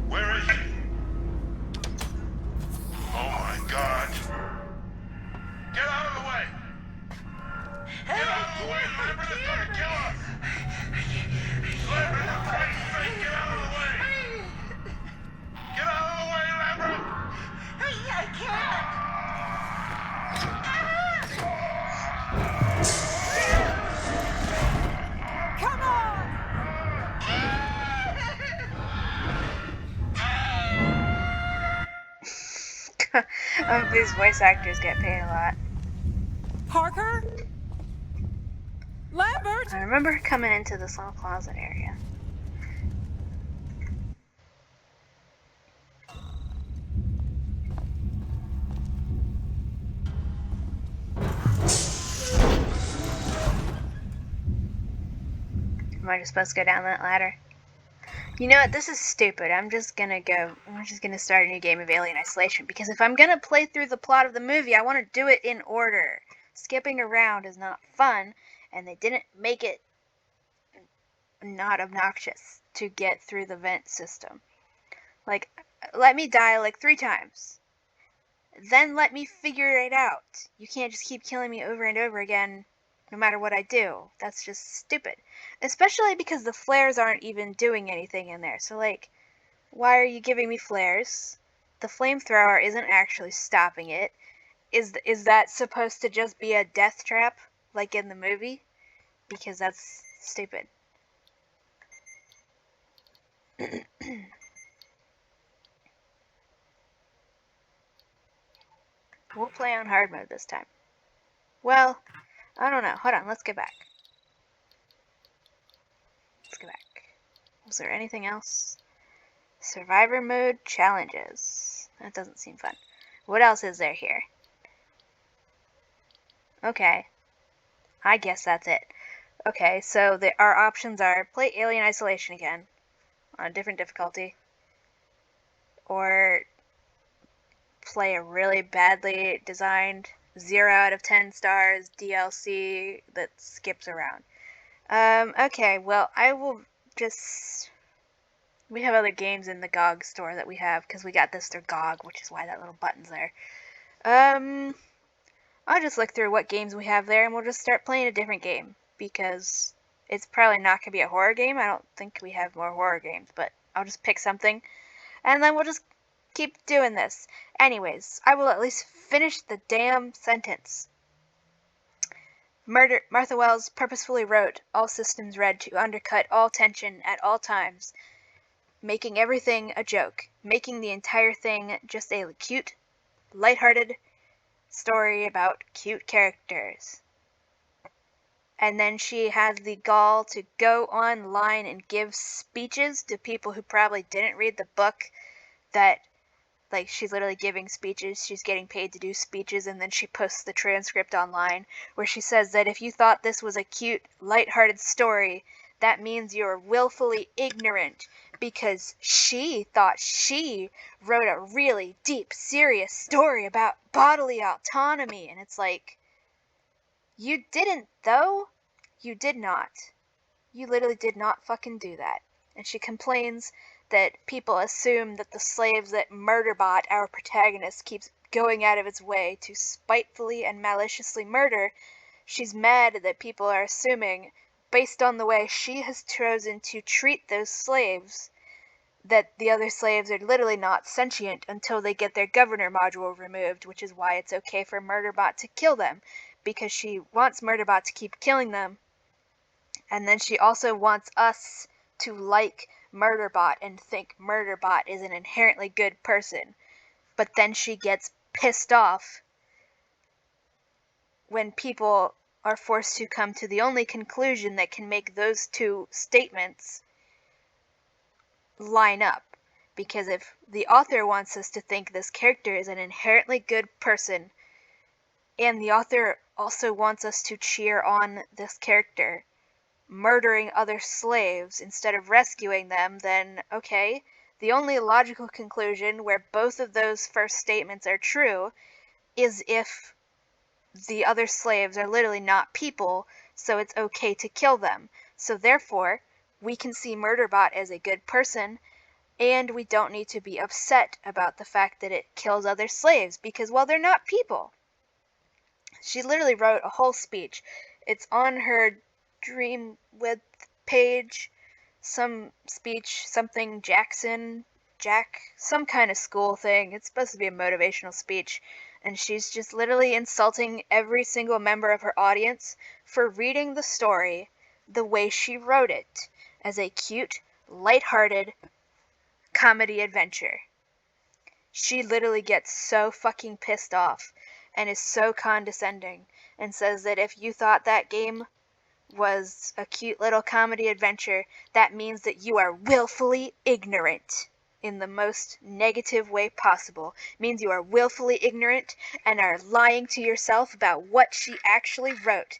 Where is he? Oh my God. Get out of the way! Get out of the way! Lambert is gonna kill us! Lambert, for Christ's sake, get out of the way! Get out of the way, Lambert! I can't! Come on! Oh, these voice actors get paid a lot. Parker? Lambert? I remember coming into this little closet area. Am I just supposed to go down that ladder? You know what? This is stupid. I'm just gonna start a new game of Alien Isolation, because if I'm gonna play through the plot of the movie, I want to do it in order. Skipping around is not fun, and they didn't make it not obnoxious to get through the vent system. Like, let me die like 3 times. Then let me figure it out. You can't just keep killing me over and over again no matter what I do. That's just stupid. Especially because the flares aren't even doing anything in there. So, like, why are you giving me flares? The flamethrower isn't actually stopping it. Is that supposed to just be a death trap, like in the movie? Because that's stupid. We'll play on hard mode this time. Well, I don't know. Hold on, let's go back. Let's go back. Was there anything else? Survivor mode challenges. That doesn't seem fun. What else is there here? Okay. I guess that's it. Okay, so our options are play Alien Isolation again on a different difficulty, or play a really badly designed 0 out of 10 stars DLC that skips around. Okay, well, I will just... We have other games in the GOG store that we have, because we got this through GOG, which is why that little button's there. I'll just look through what games we have there, and we'll just start playing a different game, because it's probably not going to be a horror game. I don't think we have more horror games, but I'll just pick something, and then we'll just keep doing this. Anyways, I will at least finish the damn sentence. Martha Wells purposefully wrote all systems red to undercut all tension at all times, making everything a joke, making the entire thing just a cute, lighthearted story about cute characters. And then she has the gall to go online and give speeches to people who probably didn't read the book, that, like, she's literally giving speeches, she's getting paid to do speeches, and then she posts the transcript online, where she says that if you thought this was a cute, lighthearted story, that means you're willfully ignorant, because she thought she wrote a really deep, serious story about bodily autonomy. And it's like, you didn't, though. You did not. You literally did not fucking do that. And she complains that people assume that the slaves that Murderbot, our protagonist, keeps going out of its way to spitefully and maliciously murder. She's mad that people are assuming, based on the way she has chosen to treat those slaves, that the other slaves are literally not sentient until they get their governor module removed, which is why it's okay for Murderbot to kill them, because she wants Murderbot to keep killing them. And then she also wants us to like Murderbot and think Murderbot is an inherently good person. But then she gets pissed off when people are forced to come to the only conclusion that can make those two statements line up. Because if the author wants us to think this character is an inherently good person, and the author also wants us to cheer on this character murdering other slaves instead of rescuing them, then okay, the only logical conclusion where both of those first statements are true is if the other slaves are literally not people, so it's okay to kill them. So therefore, we can see Murderbot as a good person, and we don't need to be upset about the fact that it kills other slaves, because, well, they're not people. She literally wrote a whole speech. It's on her Dreamwidth page. Some speech, something Jack, some kind of school thing. It's supposed to be a motivational speech. And she's just literally insulting every single member of her audience for reading the story the way she wrote it, as a cute, lighthearted comedy adventure. She literally gets so fucking pissed off and is so condescending and says that if you thought that game was a cute little comedy adventure, that means that you are willfully ignorant in the most negative way possible. It means you are willfully ignorant and are lying to yourself about what she actually wrote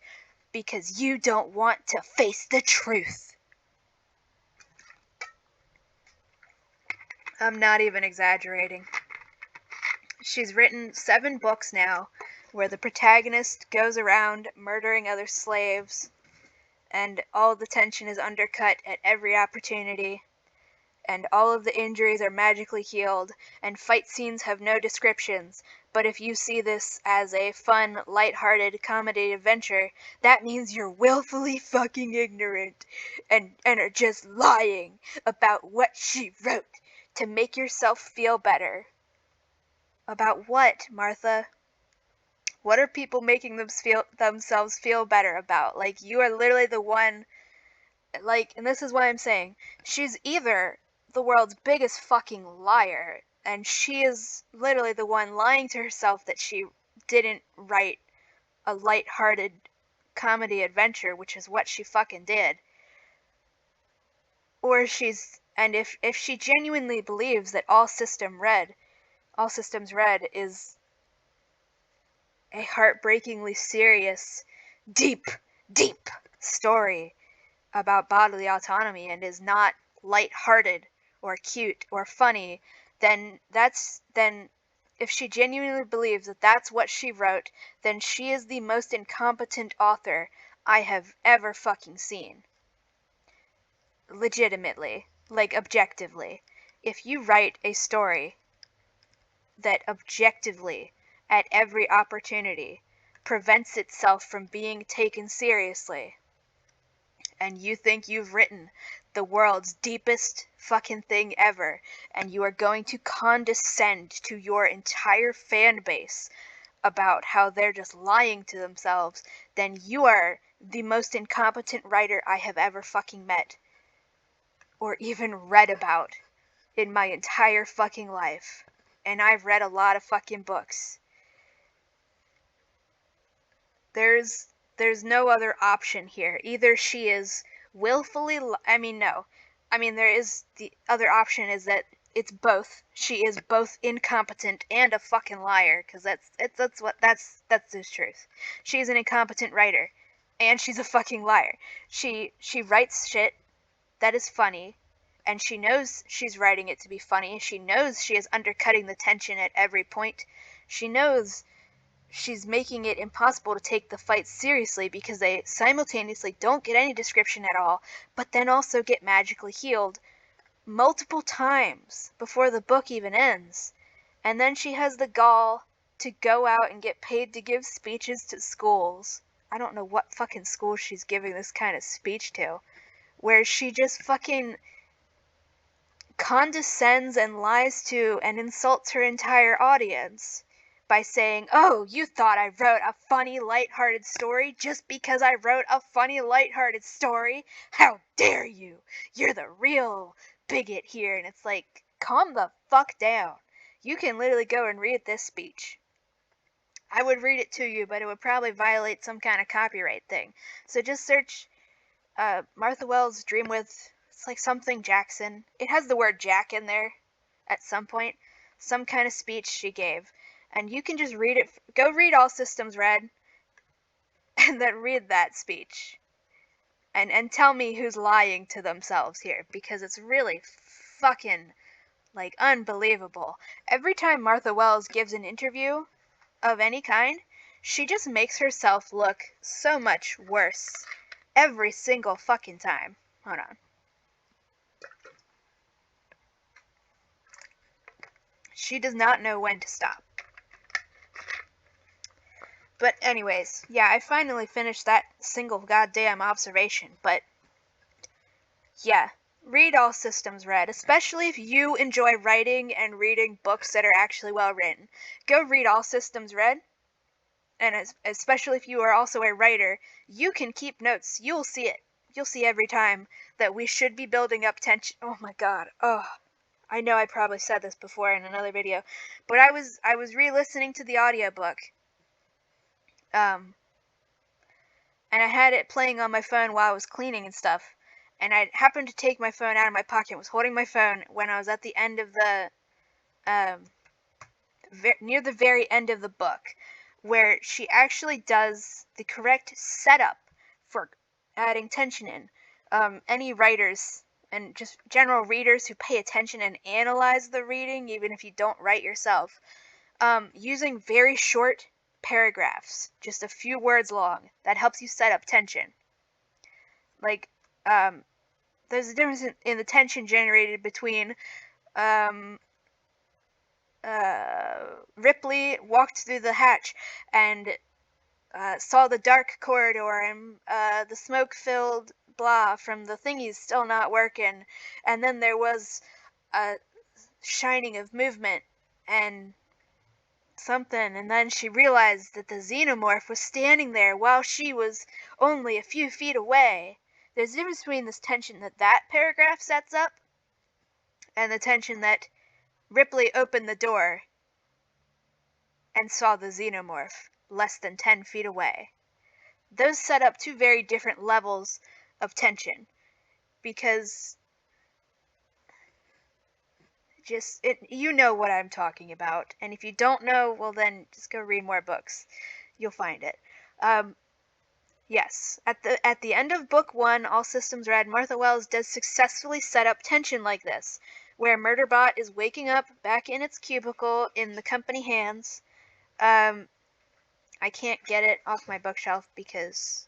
because you don't want to face the truth. I'm not even exaggerating. She's written 7 books now where the protagonist goes around murdering other slaves, and all the tension is undercut at every opportunity, and all of the injuries are magically healed, and fight scenes have no descriptions. But if you see this as a fun, lighthearted comedy adventure, that means you're willfully fucking ignorant and are just lying about what she wrote to make yourself feel better. About what, Martha? What are people making themselves feel better about? Like, you are literally the one, like, and this is what I'm saying. She's either the world's biggest fucking liar, and she is literally the one lying to herself that she didn't write a lighthearted comedy adventure, which is what she fucking did. Or and if she genuinely believes that All Systems Red is a heartbreakingly serious, deep story about bodily autonomy and is not light-hearted or cute or funny, then if she genuinely believes that that's what she wrote, then she is the most incompetent author I have ever fucking seen. Legitimately, like objectively. If you write a story that objectively, at every opportunity, prevents itself from being taken seriously, and you think you've written the world's deepest fucking thing ever, and you are going to condescend to your entire fan base about how they're just lying to themselves, then you are the most incompetent writer I have ever fucking met, or even read about in my entire fucking life. And I've read a lot of fucking books. There's no other option here. Either she is willfully, there is the other option is that it's both. She is both incompetent and a fucking liar, because that's the truth. She's an incompetent writer, and she's a fucking liar. She writes shit that is funny, and she knows she's writing it to be funny. She knows she is undercutting the tension at every point. She knows she's making it impossible to take the fight seriously because they simultaneously don't get any description at all, but then also get magically healed multiple times before the book even ends. And then she has the gall to go out and get paid to give speeches to schools. I don't know what fucking school she's giving this kind of speech to, where she just fucking condescends and lies to and insults her entire audience by saying, "Oh, you thought I wrote a funny, lighthearted story just because I wrote a funny, lighthearted story? How dare you? You're the real bigot here." And it's like, calm the fuck down. You can literally go and read this speech. I would read it to you, but it would probably violate some kind of copyright thing. So just search Martha Wells' Dreamwidth. It's like something Jackson. It has the word Jack in there at some point. Some kind of speech she gave. And you can just read it. Go read All Systems Red. And then read that speech. And tell me who's lying to themselves here. Because it's really fucking, like, unbelievable. Every time Martha Wells gives an interview of any kind, She just makes herself look so much worse every single fucking time. Hold on. She does not know when to stop. But anyways, yeah, I finally finished that single goddamn observation, but yeah, read All Systems Red, especially if you enjoy writing and reading books that are actually well written. Go read All Systems Red, and especially if you are also a writer, you can keep notes. You'll see it. You'll see every time that we should be building up tension. Oh my god. Oh, I know I probably said this before in another video, but I was re-listening to the audiobook. And I had it playing on my phone while I was cleaning and stuff. And I happened to take my phone out of my pocket, was holding my phone when I was at the end of the, near the very end of the book, where she actually does the correct setup for adding tension in. Any writers and just general readers who pay attention and analyze the reading, even if you don't write yourself, using very short paragraphs, just a few words long, that helps you set up tension. Like, there's a difference in the tension generated between Ripley walked through the hatch and saw the dark corridor and the smoke-filled blah from the thingies still not working, and then there was a shining of movement and something, and then she realized that the xenomorph was standing there while she was only a few feet away. There's a difference between this tension that paragraph sets up and the tension that Ripley opened the door and saw the xenomorph less than 10 feet away. Those set up two very different levels of tension, because you know what I'm talking about, and if you don't know, well then just go read more books. You'll find it. Yes, at the end of book 1, All Systems Red, Martha Wells does successfully set up tension like this, where Murderbot is waking up back in its cubicle in the company hands. I can't get it off my bookshelf because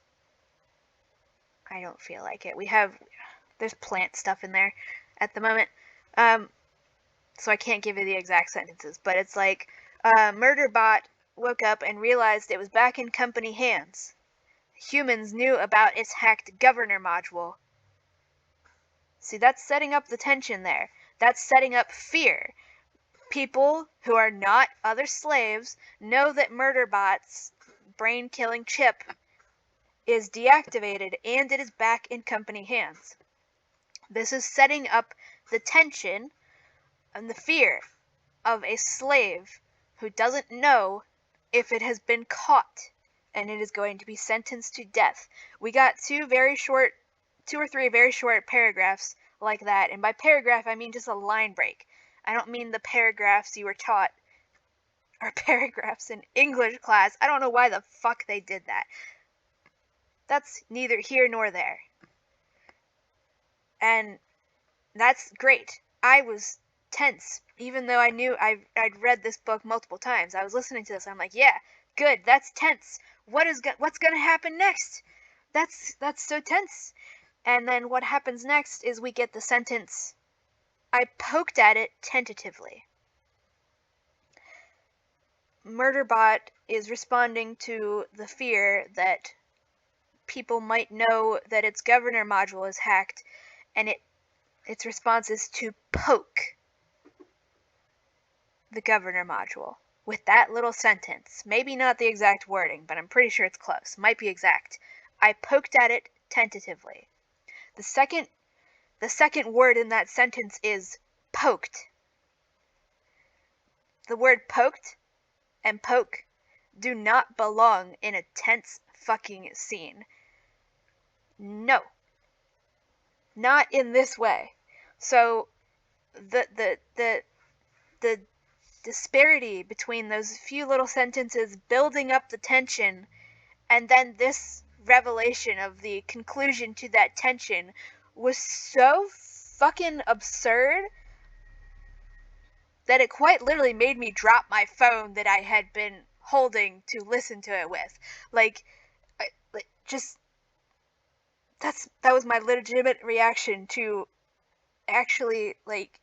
I don't feel like it. There's plant stuff in there at the moment, so I can't give you the exact sentences, but it's like, Murderbot woke up and realized it was back in company hands. Humans knew about its hacked governor module. See, that's setting up the tension there. That's setting up fear. People who are not other slaves know that Murderbot's brain-killing chip is deactivated and it is back in company hands. This is setting up the tension and the fear of a slave who doesn't know if it has been caught and it is going to be sentenced to death. We got two or three very short paragraphs like that, and by paragraph I mean just a line break. I don't mean the paragraphs you were taught are paragraphs in English class. I don't know why the fuck they did that. That's neither here nor there. And that's great. I was tense, even though I knew I'd read this book multiple times. I was listening to this, I'm like, yeah, good, that's tense. What's gonna happen next? That's so tense. And then what happens next is we get the sentence, I poked at it tentatively. Murderbot is responding to the fear that people might know that its governor module is hacked, and its response is to poke the governor module with that little sentence. Maybe not the exact wording, but I'm pretty sure it's close. Might be exact. I poked at it tentatively. The second word in that sentence is poked. The word poked and poke do not belong in a tense fucking scene. No. Not in this way. So the disparity between those few little sentences building up the tension and then this revelation of the conclusion to that tension was so fucking absurd that it quite literally made me drop my phone that I had been holding to listen to it with. Like just that was my legitimate reaction to actually like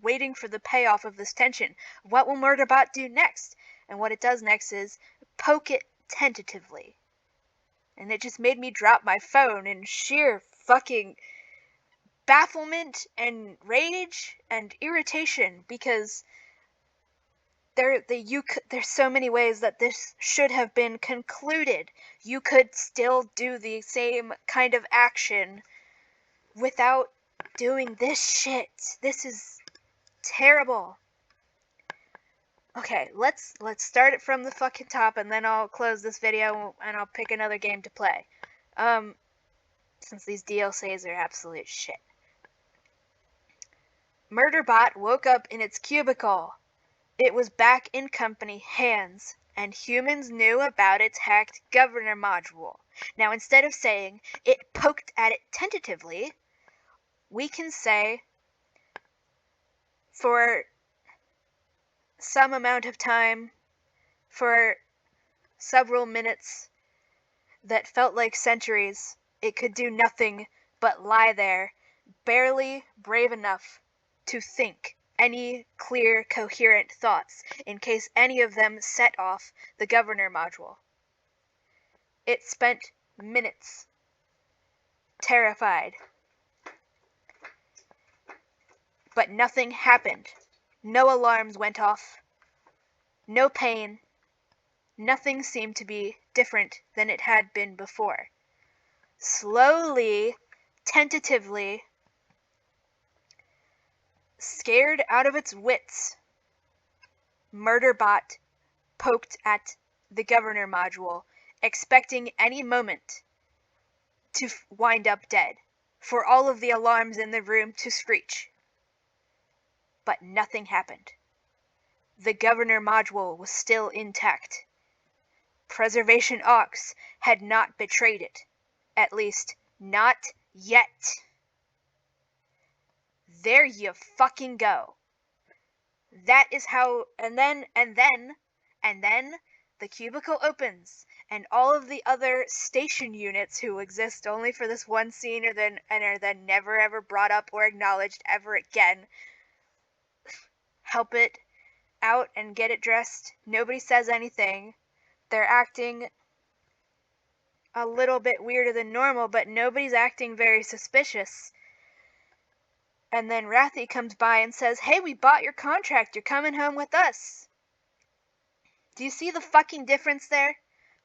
waiting for the payoff of this tension. What will Murderbot do next? And what it does next is poke it tentatively. And it just made me drop my phone in sheer fucking bafflement and rage and irritation, because there's so many ways that this should have been concluded. You could still do the same kind of action without doing this shit. This is terrible. Okay, let's start it from the fucking top, and then I'll close this video and I'll pick another game to play. Since these DLCs are absolute shit. Murderbot woke up in its cubicle. It was back in company hands, and humans knew about its hacked governor module. Now, instead of saying it poked at it tentatively, we can say for some amount of time, for several minutes that felt like centuries, it could do nothing but lie there, barely brave enough to think any clear, coherent thoughts in case any of them set off the governor module. It spent minutes terrified. But nothing happened. No alarms went off. No pain. Nothing seemed to be different than it had been before. Slowly, tentatively, scared out of its wits, Murderbot poked at the governor module, expecting any moment to wind up dead, for all of the alarms in the room to screech. But nothing happened. The governor module was still intact. Preservation Aux had not betrayed it. At least, not yet. There you fucking go. That is how, and then, the cubicle opens, and all of the other station units who exist only for this one scene and are then never ever brought up or acknowledged ever again, help it out and get it dressed. Nobody says anything. They're acting a little bit weirder than normal, but nobody's acting very suspicious. And then Rathy comes by and says, "Hey, we bought your contract. You're coming home with us." Do you see the fucking difference there?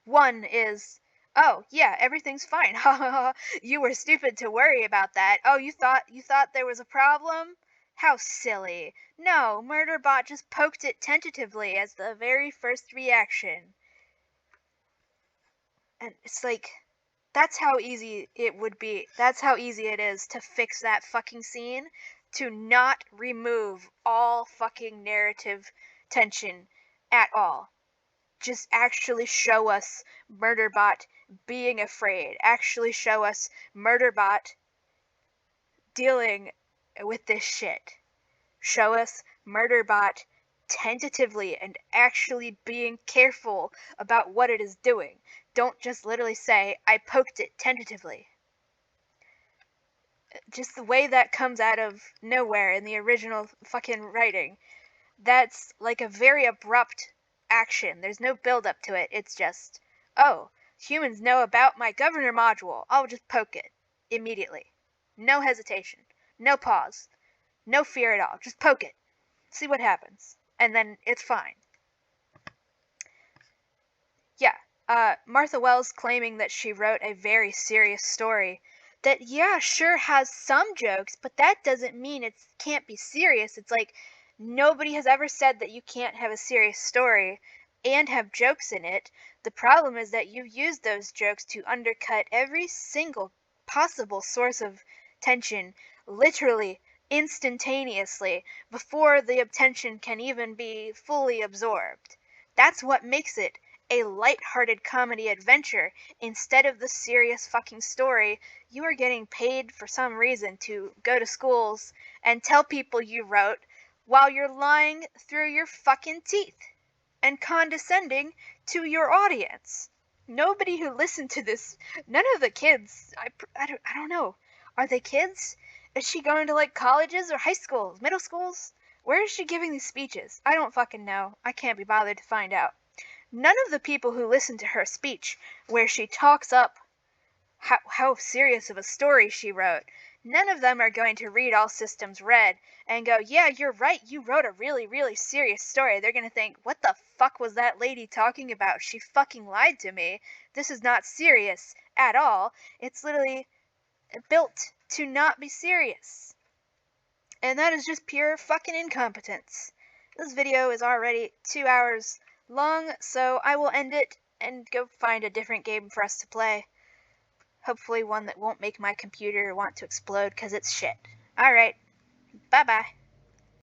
One is, "Oh, yeah, everything's fine. Ha ha ha. You were stupid to worry about that. Oh, you thought there was a problem? How silly. No, Murderbot just poked it tentatively as the very first reaction." And it's like, that's how easy it would be. That's how easy it is to fix that fucking scene, to not remove all fucking narrative tension at all. Just actually show us Murderbot being afraid. Actually show us Murderbot dealing with this shit. Show us Murderbot tentatively and actually being careful about what it is doing. Don't just literally say, "I poked it tentatively." Just the way that comes out of nowhere in the original fucking writing, that's like a very abrupt action. There's no build up to it. It's just, "Oh, humans know about my governor module. I'll just poke it immediately. No hesitation. No pause. No fear at all. Just poke it. See what happens. And then it's fine." Yeah, Martha Wells claiming that she wrote a very serious story that, yeah, sure has some jokes, but that doesn't mean it can't be serious. It's like, nobody has ever said that you can't have a serious story and have jokes in it. The problem is that you use those jokes to undercut every single possible source of tension, literally, instantaneously, before the tension can even be fully absorbed. That's what makes it a light-hearted comedy adventure instead of the serious fucking story you are getting paid for some reason to go to schools and tell people you wrote while you're lying through your fucking teeth. and condescending to your audience. Nobody who listened to this, none of the kids, I don't know. Are they kids? Is she going to like colleges or high schools, middle schools? Where is she giving these speeches? I don't fucking know. I can't be bothered to find out. None of the people who listen to her speech, where she talks up how serious of a story she wrote, none of them are going to read All Systems Red and go, yeah, you're right, you wrote a really, really serious story. They're going to think, what the fuck was that lady talking about? She fucking lied to me. This is not serious at all. It's literally built to not be serious. And that is just pure fucking incompetence. This video is already 2 hours long, so I will end it and go find a different game for us to play. Hopefully one that won't make my computer want to explode because it's shit. Alright, bye-bye.